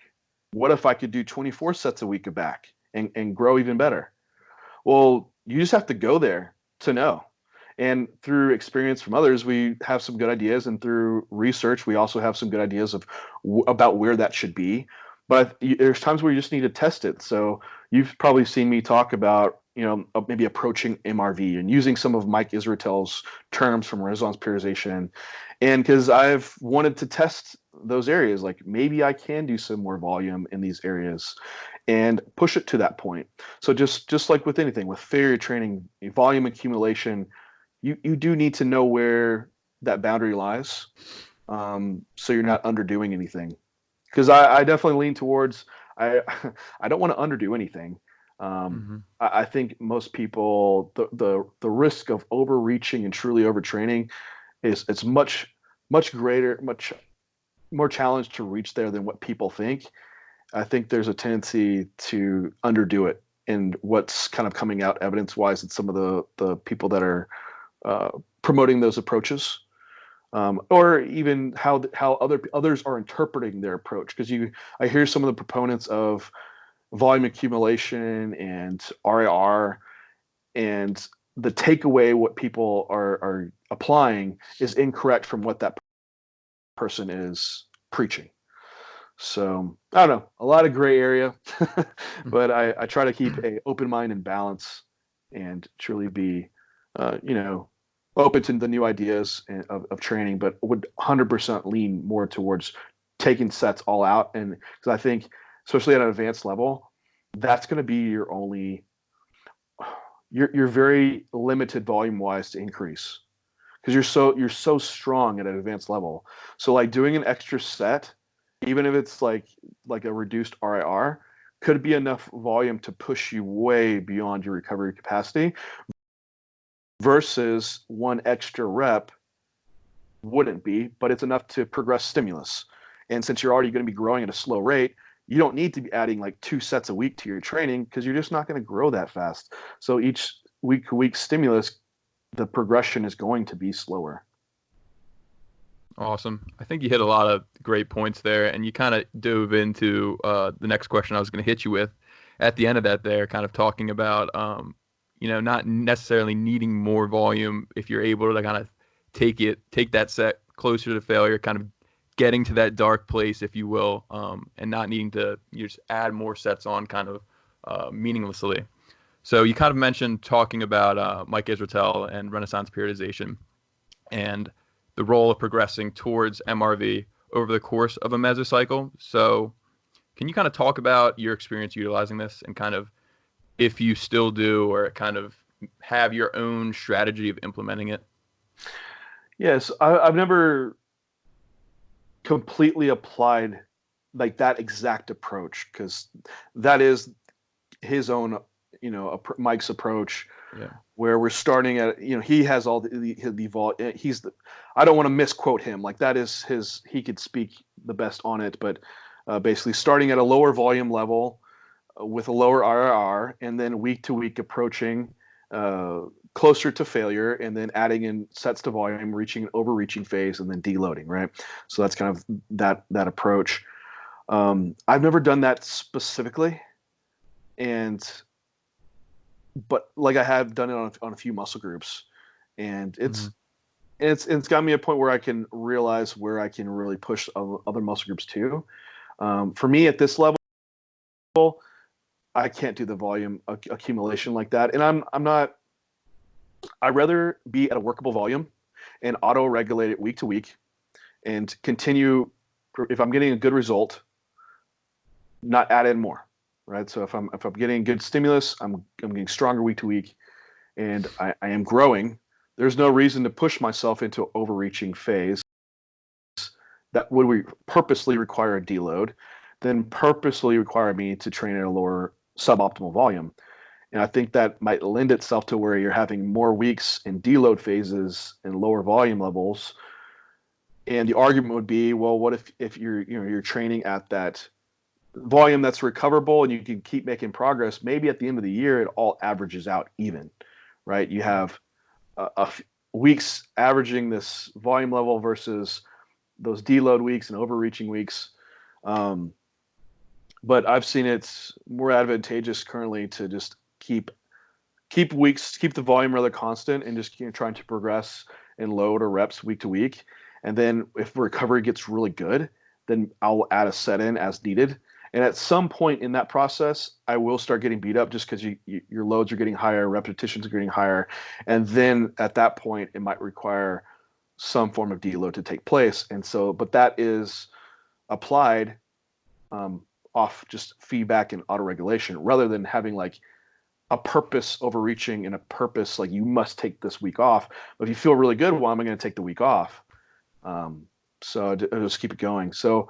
What if I could do 24 sets a week of back and grow even better? Well, you just have to go there to know. And through experience from others, we have some good ideas, and through research, we also have some good ideas about where that should be. But there's times where you just need to test it. So you've probably seen me talk about, maybe approaching MRV and using some of Mike Israetel's terms from resonance periodization. And because I've wanted to test those areas, like maybe I can do some more volume in these areas and push it to that point. So just like with anything, with failure training, volume accumulation, you do need to know where that boundary lies, so you're not underdoing anything. Because I definitely lean towards I don't want to underdo anything. I think most people, the risk of overreaching and truly overtraining it's much greater, much more challenged to reach there than what people think. I think there's a tendency to underdo it, and what's kind of coming out evidence-wise in some of the people that are promoting those approaches. Or even how others are interpreting their approach. Because I hear some of the proponents of volume accumulation and RIR, and the takeaway, what people are applying, is incorrect from what that person is preaching. So I don't know, a lot of gray area, but I try to keep an open mind and balance, and truly be, open to the new ideas of training, but would 100% lean more towards taking sets all out. And because I think, especially at an advanced level, that's going to be your very limited volume wise to increase. because you're so strong at an advanced level. So like doing an extra set, even if it's like a reduced RIR, could be enough volume to push you way beyond your recovery capacity, versus one extra rep wouldn't be, but it's enough to progress stimulus. And since you're already going to be growing at a slow rate, you don't need to be adding like 2 sets a week to your training, because you're just not going to grow that fast. So each week stimulus, the progression is going to be slower. Awesome. I think you hit a lot of great points there, and you kind of dove into the next question I was going to hit you with at the end of that there, kind of talking about, not necessarily needing more volume if you're able to kind of take that set closer to failure, kind of getting to that dark place, if you will, and not needing to just add more sets on kind of meaninglessly. So you kind of mentioned talking about Mike Israetel and Renaissance periodization and the role of progressing towards MRV over the course of a mesocycle. So can you kind of talk about your experience utilizing this, and kind of if you still do, or kind of have your own strategy of implementing it? Yes, I've never completely applied like that exact approach, because that is his own, Mike's approach. Yeah. Where we're starting at, he has all the I don't want to misquote him. Like that is he could speak the best on it, but basically starting at a lower volume level with a lower RRR, and then week to week approaching closer to failure, and then adding in sets to volume, reaching an overreaching phase, and then deloading, right? So that's kind of that approach. I've never done that specifically, but like I have done it on a few muscle groups, and it's got me a point where I can realize where I can really push other muscle groups too. For me at this level, I can't do the volume accumulation like that, and I'm not. I'd rather be at a workable volume and auto-regulate it week to week, and continue. If I'm getting a good result, not add in more. Right. So if I'm getting good stimulus, I'm getting stronger week to week, and I am growing. There's no reason to push myself into an overreaching phase that would purposely require a deload, then purposely require me to train at a lower suboptimal volume. And I think that might lend itself to where you're having more weeks in deload phases and lower volume levels. And the argument would be, well, what if you're training at that volume that's recoverable and you can keep making progress? Maybe at the end of the year it all averages out even, right? You have weeks averaging this volume level versus those deload weeks and overreaching weeks. But I've seen it's more advantageous currently to just keep the volume rather constant, and just trying to progress in load or reps week to week. And then if recovery gets really good, then I'll add a set in as needed. And at some point in that process, I will start getting beat up just because your loads are getting higher, repetitions are getting higher. And then at that point, it might require some form of deload to take place. And so, but that is applied off just feedback and autoregulation, rather than having like a purpose overreaching and a purpose like you must take this week off. But if you feel really good, well, I'm going to take the week off. So I'll just keep it going. So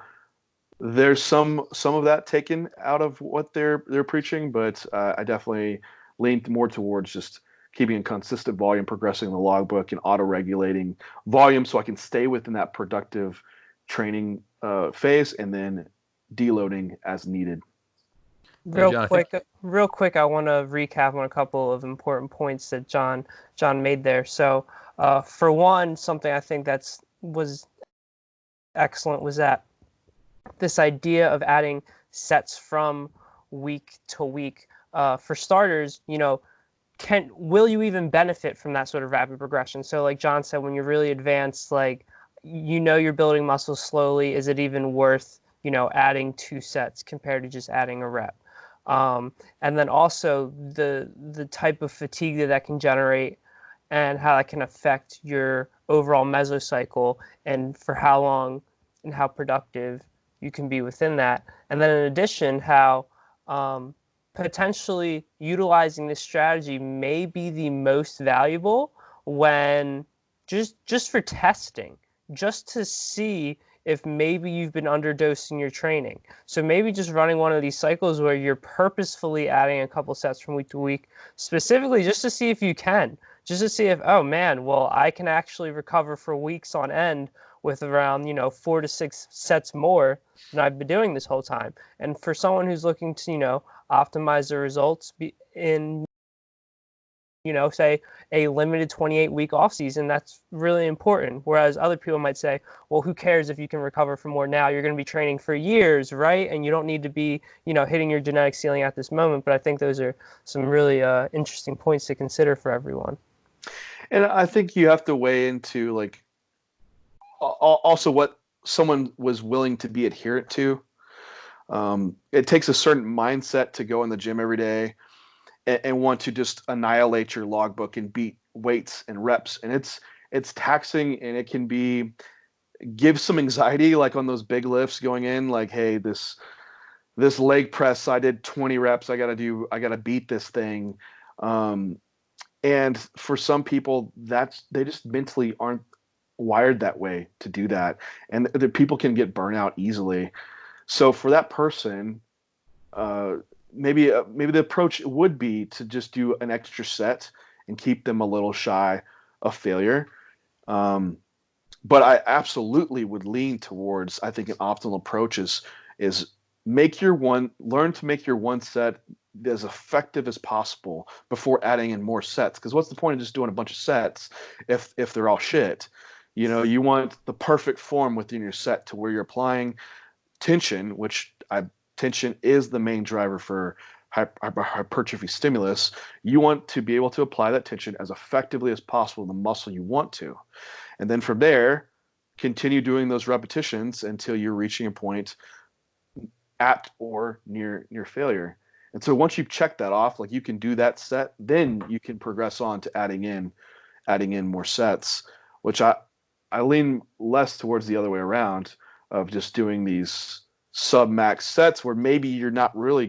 there's some of that taken out of what they're preaching, but I definitely lean more towards just keeping a consistent volume, progressing in the logbook, and auto-regulating volume so I can stay within that productive training phase, and then deloading as needed. Real quick, I want to recap on a couple of important points that John made there. So, for one, something I think was excellent was that this idea of adding sets from week to week. For starters, will you even benefit from that sort of rapid progression? So like John said, when you're really advanced, like, you're building muscle slowly, is it even worth, adding 2 sets compared to just adding a rep? And then also the type of fatigue that can generate, and how that can affect your overall mesocycle, and for how long and how productive you can be within that. And then in addition, how potentially utilizing this strategy may be the most valuable when just for testing, just to see if maybe you've been underdosing your training. So maybe just running one of these cycles where you're purposefully adding a couple sets from week to week, specifically just to see if you can, just to see if, oh man, well, I can actually recover for weeks on end with around, 4 to 6 sets more than I've been doing this whole time. And for someone who's looking to, optimize their results in, say a limited 28-week off season, that's really important. Whereas other people might say, well, who cares if you can recover for more now? You're going to be training for years, right? And you don't need to be, hitting your genetic ceiling at this moment. But I think those are some really interesting points to consider for everyone. And I think you have to weigh into like also what someone was willing to be adherent to. It takes a certain mindset to go in the gym every day and want to just annihilate your logbook and beat weights and reps. And it's taxing, and it can give some anxiety, like on those big lifts going in, like, hey, this leg press, I did 20 reps. I got to beat this thing. And for some people, they just mentally aren't wired that way to do that. And the people can get burnout easily. So for that person, maybe the approach would be to just do an extra set and keep them a little shy of failure. But I absolutely would lean towards, I think an optimal approach is learn to make your one set as effective as possible before adding in more sets. Because what's the point of just doing a bunch of sets if they're all shit? You want the perfect form within your set to where you're applying tension, tension is the main driver for hypertrophy stimulus. You want to be able to apply that tension as effectively as possible in the muscle you want to. And then from there, continue doing those repetitions until you're reaching a point at or near failure. And so once you've checked that off, like you can do that set, then you can progress on to adding in more sets, which I lean less towards the other way around of just doing these sub-max sets where maybe you're not really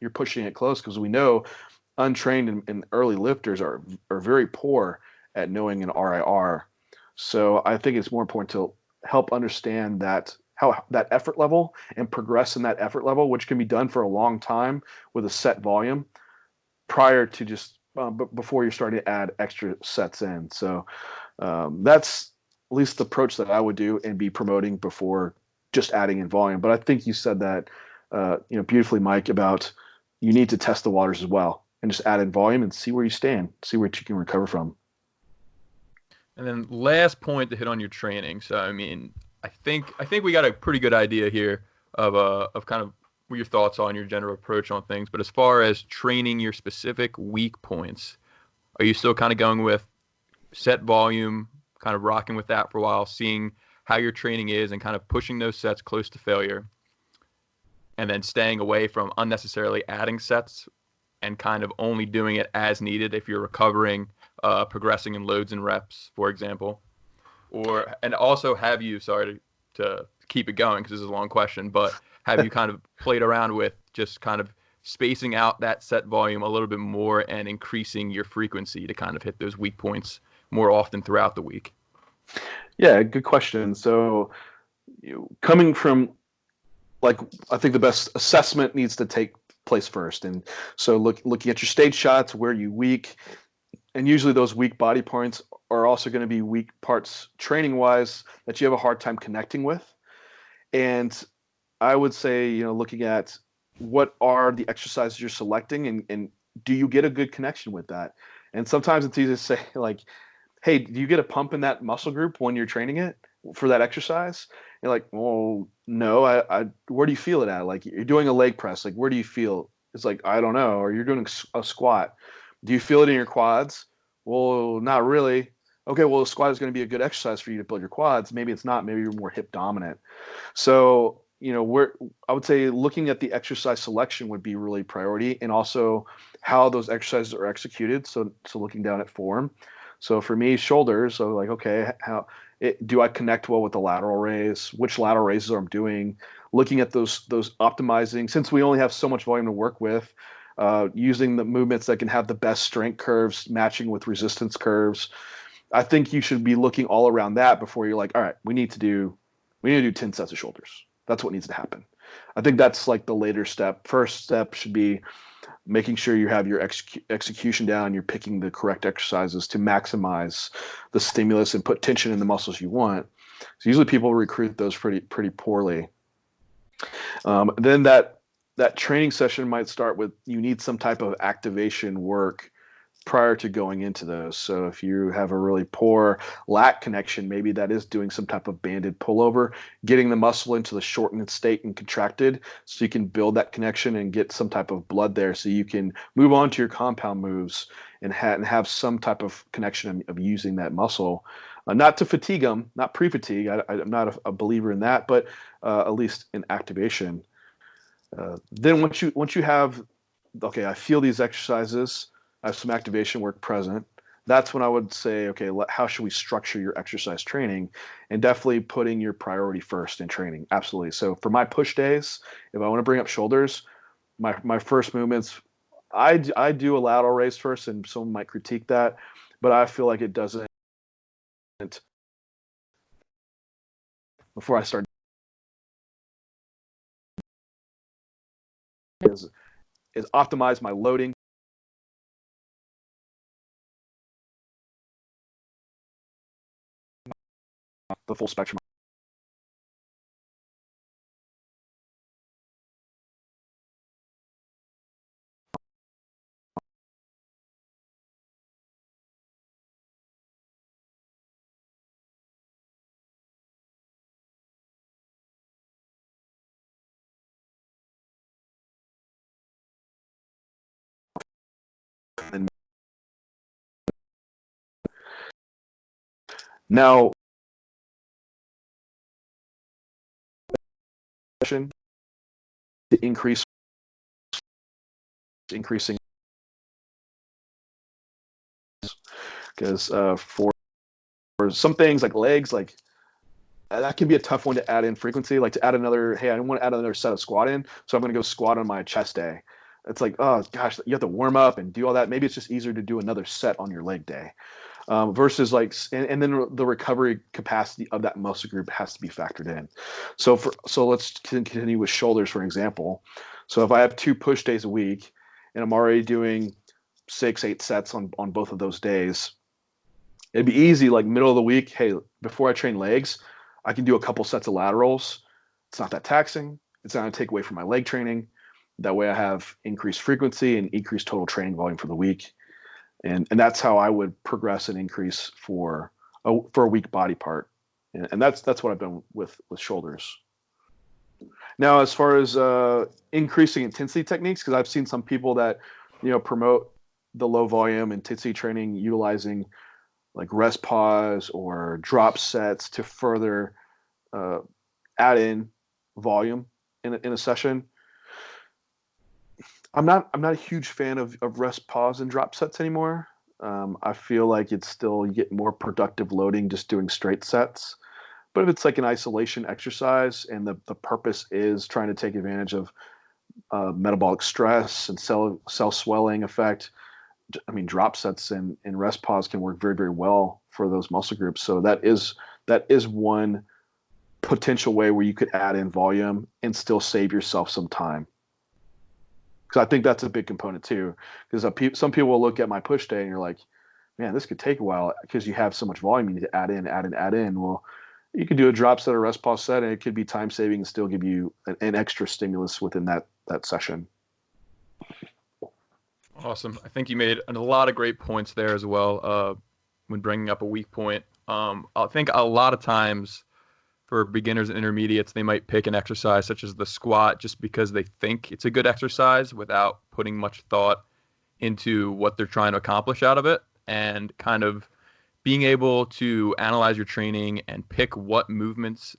you're pushing it close, because we know untrained and early lifters are very poor at knowing an RIR. So I think it's more important to help understand that effort level and progress in that effort level, which can be done for a long time with a set volume prior to just before you're starting to add extra sets in. So that's at least the approach that I would do and be promoting before just adding in volume. But I think you said that beautifully, Mike, about you need to test the waters as well and just add in volume and see where you stand, see where you can recover from. And then last point to hit on your training. So I mean, I think we got a pretty good idea here of kind of what your thoughts on your general approach on things. But as far as training your specific weak points, are you still kind of going with set volume, kind of rocking with that for a while, seeing how your training is and kind of pushing those sets close to failure, and then staying away from unnecessarily adding sets and kind of only doing it as needed if you're recovering, progressing in loads and reps, for example? And also, have you, sorry to keep it going because this is a long question, but have you kind of played around with just kind of spacing out that set volume a little bit more and increasing your frequency to kind of hit those weak points more often throughout the week? Yeah, good question. So coming from, like, I think the best assessment needs to take place first. And so looking at your stage shots, where you weak, and usually those weak body points are also going to be weak parts training wise that you have a hard time connecting with. And I would say, looking at what are the exercises you're selecting and do you get a good connection with that? And sometimes it's easy to say, like, hey, do you get a pump in that muscle group when you're training it for that exercise? You're like, well, no, I where do you feel it at? Like, you're doing a leg press, like, where do you feel? It's like, I don't know. Or you're doing a squat. Do you feel it in your quads? Well, not really. Okay, well, the squat is going to be a good exercise for you to build your quads. Maybe it's not. Maybe you're more hip dominant. So, I would say looking at the exercise selection would be really priority, and also how those exercises are executed. So looking down at form. So for me, shoulders, so like, okay, do I connect well with the lateral raise? Which lateral raises I'm doing? Looking at those optimizing, since we only have so much volume to work with, using the movements that can have the best strength curves matching with resistance curves. I think you should be looking all around that before you're like, all right, we need to do 10 sets of shoulders. That's what needs to happen. I think that's like the later step. First step should be making sure you have your execution down. You're picking the correct exercises to maximize the stimulus and put tension in the muscles you want. So usually people recruit those pretty poorly. Then that training session might start with, you need some type of activation work prior to going into those. So if you have a really poor lat connection, maybe that is doing some type of banded pullover, getting the muscle into the shortened state and contracted so you can build that connection and get some type of blood there so you can move on to your compound moves and have some type of connection of using that muscle. Not to fatigue them, not pre-fatigue. I'm not a believer in that, but at least in activation. Then once you have, okay, I feel these exercises, I have some activation work present, that's when I would say, okay, how should we structure your exercise training? And definitely putting your priority first in training. Absolutely. So for my push days, if I want to bring up shoulders, my first movements, I do a lateral raise first, and someone might critique that, but I feel like it doesn't, before I start, is optimize my loading, the full spectrum. And now, to increasing, because for some things like legs, like that can be a tough one to add in frequency. Like to add another, hey, I don't want to add another set of squat in, so I'm going to go squat on my chest day. It's like, oh gosh, you have to warm up and do all that. Maybe it's just easier to do another set on your leg day. Versus like, and then the recovery capacity of that muscle group has to be factored in. So let's continue with shoulders, for example. So if I have 2 push days a week and I'm already doing 6-8 sets on both of those days, it'd be easy, like middle of the week, hey, before I train legs, I can do a couple sets of laterals. It's not that taxing. It's not going to take away from my leg training. That way I have increased frequency and increased total training volume for the week. And that's how I would progress and increase for a weak body part. And that's what I've done with shoulders. Now, as far as increasing intensity techniques, because I've seen some people that, promote the low volume intensity training utilizing like rest pause or drop sets to further add in volume in a session. I'm not a huge fan of rest pause and drop sets anymore. I feel like it's still, you get more productive loading just doing straight sets. But if it's like an isolation exercise and the purpose is trying to take advantage of metabolic stress and cell swelling effect, I mean, drop sets and rest pause can work very, very well for those muscle groups. So that is one potential way where you could add in volume and still save yourself some time. Because I think that's a big component too. Because some people will look at my push day and you're like, man, this could take a while because you have so much volume you need to add in. Well, you could do a drop set or rest pause set, and it could be time saving and still give you an extra stimulus within that session. Awesome. I think you made a lot of great points there as well when bringing up a weak point. I think a lot of times for beginners and intermediates, they might pick an exercise such as the squat just because they think it's a good exercise without putting much thought into what they're trying to accomplish out of it, and kind of being able to analyze your training and pick what movements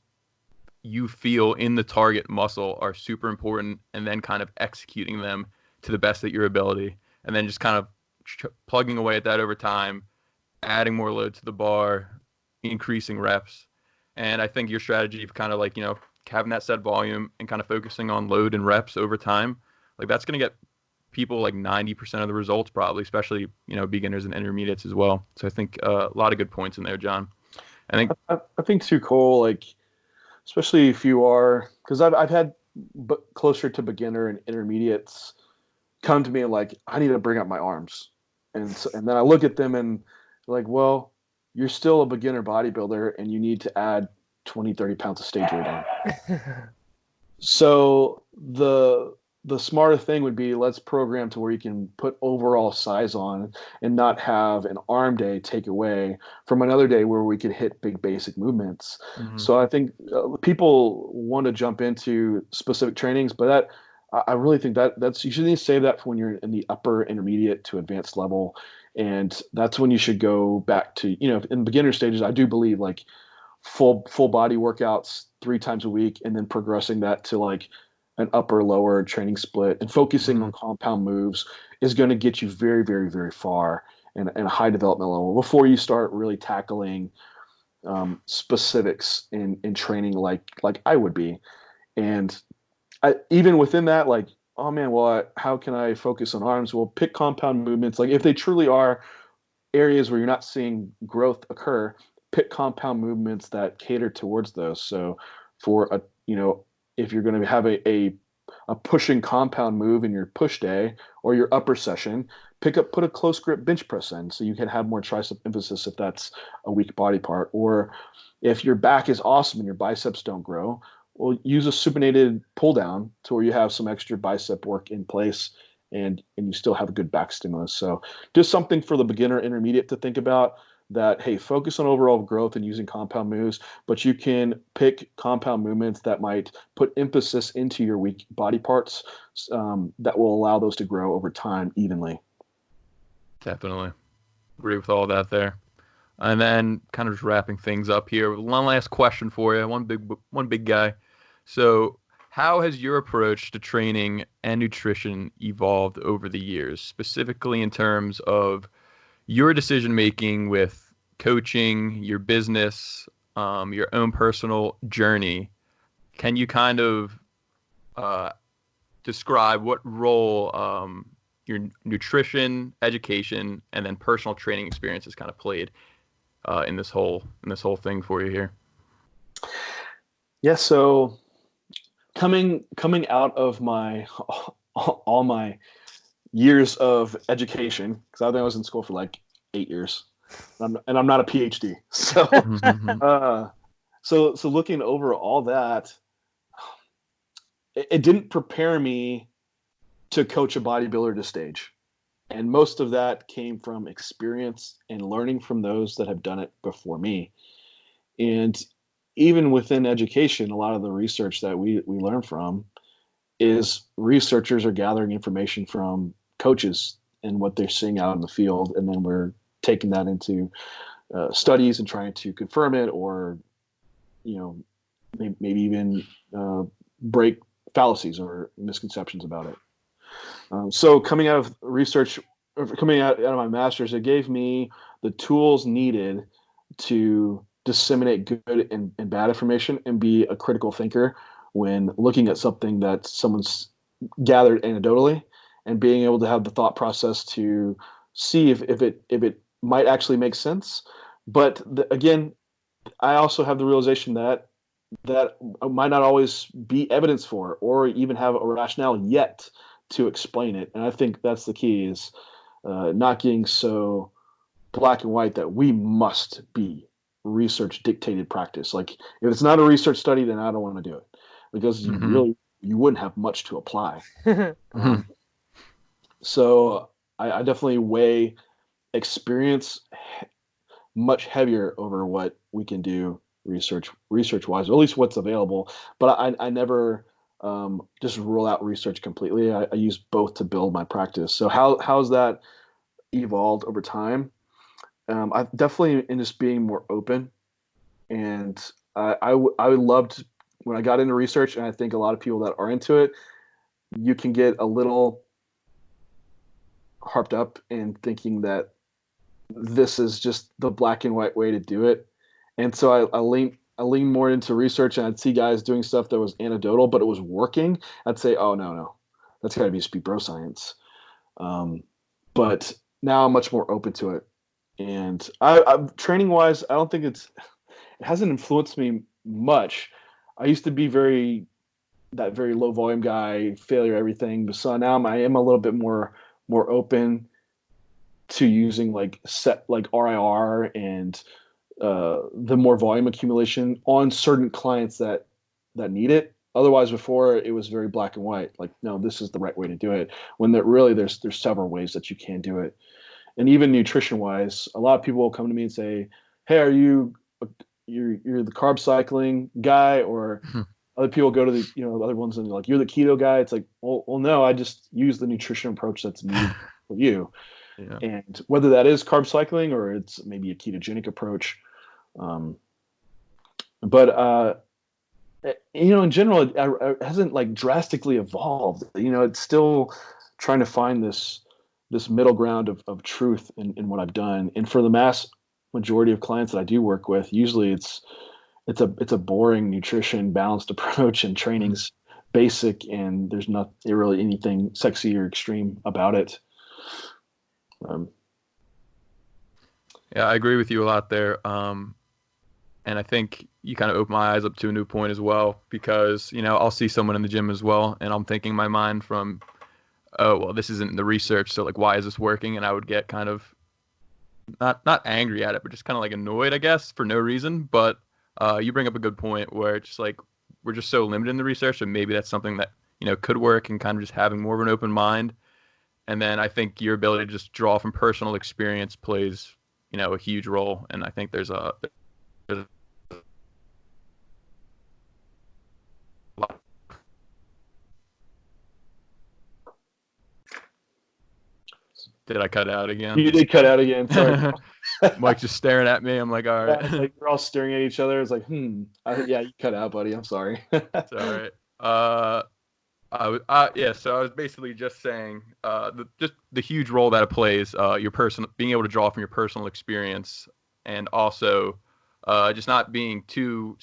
you feel in the target muscle are super important, and then kind of executing them to the best of your ability, and then just kind of plugging away at that over time, adding more load to the bar, increasing reps. And I think your strategy of kind of like, having that set volume and kind of focusing on load and reps over time, like that's going to get people like 90% of the results probably, especially, beginners and intermediates as well. So I think a lot of good points in there, John. I think too, Cole, like, especially if you are, because I've had closer to beginner and intermediates come to me and like, I need to bring up my arms. And then I look at them and like, well, you're still a beginner bodybuilder and you need to add 20, 30 pounds of stage weight on. So the smarter thing would be, let's program to where you can put overall size on and not have an arm day take away from another day where we could hit big basic movements. Mm-hmm. So I think people want to jump into specific trainings, but I really think that's, you should need to save that for when you're in the upper intermediate to advanced level. And that's when you should go back to, in beginner stages, I do believe like full body workouts 3 times a week, and then progressing that to like an upper lower training split and focusing on compound moves is going to get you very, very, very far and a high development level before you start really tackling specifics in training like I would be. And even within that, like, oh man, well, how can I focus on arms? Well, pick compound movements. Like if they truly are areas where you're not seeing growth occur, pick compound movements that cater towards those. So for if you're going to have a pushing compound move in your push day or your upper session, put a close grip bench press in so you can have more tricep emphasis if that's a weak body part. Or if your back is awesome and your biceps don't grow, well, use a supinated pull down to where you have some extra bicep work in place and you still have a good back stimulus. So just something for the beginner intermediate to think about, that, hey, focus on overall growth and using compound moves, but you can pick compound movements that might put emphasis into your weak body parts that will allow those to grow over time evenly. Definitely agree with all that there. And then kind of just wrapping things up here, one last question for you, one big guy. So how has your approach to training and nutrition evolved over the years, specifically in terms of your decision making with coaching, your business, your own personal journey? Can you kind of describe what role your nutrition, education, and then personal training experiences kind of played in this whole thing for you here? Yeah, so coming out of my all my years of education, because I think I was in school for like 8 years, and I'm not a PhD. So, so looking over all that, it didn't prepare me to coach a bodybuilder to stage, and most of that came from experience and learning from those that have done it before me. And even within education, a lot of the research that we learn from is researchers are gathering information from coaches and what they're seeing out in the field, and then we're taking that into studies and trying to confirm it, or maybe even break fallacies or misconceptions about it. So coming out of research, coming out of my master's, it gave me the tools needed to disseminate good and bad information and be a critical thinker when looking at something that someone's gathered anecdotally, and being able to have the thought process to see if it might actually make sense. But again, I also have the realization that might not always be evidence for, or even have a rationale yet to explain it. And I think that's the key, is not getting so black and white that we must be research dictated practice. Like if it's not a research study, then I don't want to do it, because you wouldn't have much to apply. So I definitely weigh experience much heavier over what we can do research wise, or at least what's available. But I never just rule out research completely. I use both to build my practice. So how's that evolved over time? I definitely in just being more open, and I loved when I got into research, and I think a lot of people that are into it, you can get a little harped up in thinking that this is just the black and white way to do it. And so I lean more into research, and I'd see guys doing stuff that was anecdotal, but it was working. I'd say, oh, no, that's got to be just be bro science. But now I'm much more open to it. And I training wise, I don't think it hasn't influenced me much. I used to be that very low volume guy, failure everything. But so now I am a little bit more open to using like RIR and the more volume accumulation on certain clients that need it. Otherwise, before it was very black and white. Like, no, this is the right way to do it. When there's several ways that you can do it. And even nutrition wise, a lot of people will come to me and say, "Hey, are you're the carb cycling guy?" Or other people go to the other ones and like, "You're the keto guy." It's like, well, no, I just use the nutrition approach that's needed for you. Yeah. And whether that is carb cycling or it's maybe a ketogenic approach, but in general, it hasn't like drastically evolved. It's still trying to find this middle ground of truth in what I've done. And for the mass majority of clients that I do work with, usually it's a boring nutrition balanced approach, and training's basic, and there's not really anything sexy or extreme about it. Yeah, I agree with you a lot there. And I think you kind of open my eyes up to a new point as well, because, I'll see someone in the gym as well, and I'm thinking in my mind from, oh, well, this isn't the research, so like, why is this working? And I would get kind of not angry at it, but just kind of like annoyed, I guess, for no reason. But you bring up a good point where it's just like, we're just so limited in the research, and maybe that's something that, could work, and kind of just having more of an open mind. And then I think your ability to just draw from personal experience plays, a huge role. And I think there's a lot. Did I cut out again? You did cut out again. Sorry. Mike's just staring at me. I'm like, all right. Yeah, like we're all staring at each other. It's like, yeah, you cut out, buddy. I'm sorry. It's all right. So I was basically just saying, just the huge role that it plays, being able to draw from your personal experience, and also just not being too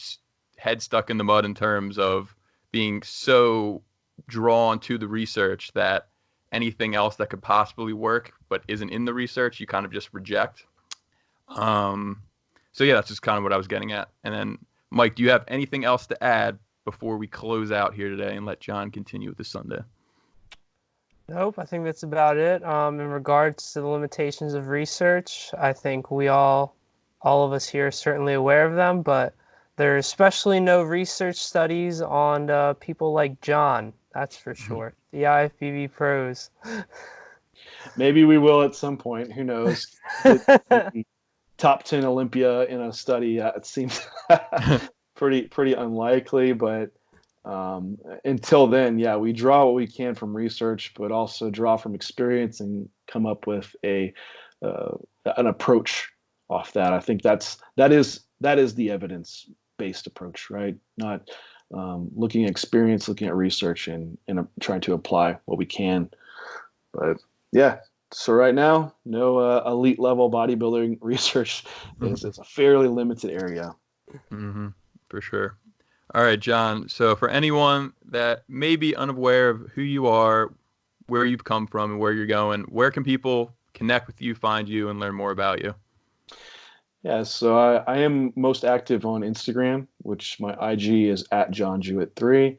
head stuck in the mud in terms of being so drawn to the research that anything else that could possibly work but isn't in the research, you kind of just reject. So yeah, that's just kind of what I was getting at. And then, Mike, do you have anything else to add before we close out here today and let John continue with the Sunday? Nope, I think that's about it. In regards to the limitations of research, I think we all of us here are certainly aware of them, but there are especially no research studies on people like John. That's for sure. The IFBB pros. Maybe we will at some point. Who knows? Top 10 Olympia in a study. It seems pretty unlikely, but until then, yeah, we draw what we can from research, but also draw from experience and come up with an approach off that. I think that is the evidence-based approach, right? Not looking at experience, looking at research, and trying to apply what we can. But yeah, so right now, no elite level bodybuilding research. It's a fairly limited area. Mm-hmm, for sure. All right, John. So for anyone that may be unaware of who you are, where you've come from, and where you're going, where can people connect with you, find you, and learn more about you? Yeah, so I am most active on Instagram, which my IG is at John Jewett 3.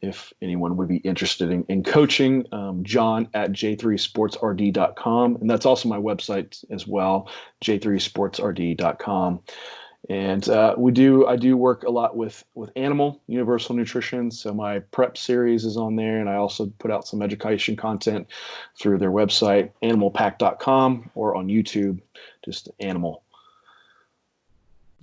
If anyone would be interested in coaching, John at j3sportsrd.com. And that's also my website as well, j3sportsrd.com. And I do work a lot with Animal Universal Nutrition. So my prep series is on there, and I also put out some education content through their website, animalpack.com, or on YouTube, just Animal.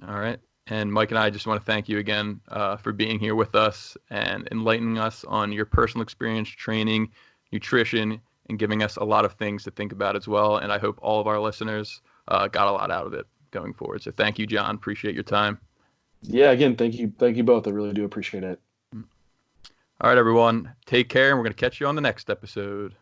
All right. And Mike and I just want to thank you again for being here with us and enlightening us on your personal experience, training, nutrition, and giving us a lot of things to think about as well. And I hope all of our listeners got a lot out of it going forward. So thank you, John. Appreciate your time. Yeah, again, thank you both. I really do appreciate it. All right, everyone. Take care, and we're going to catch you on the next episode.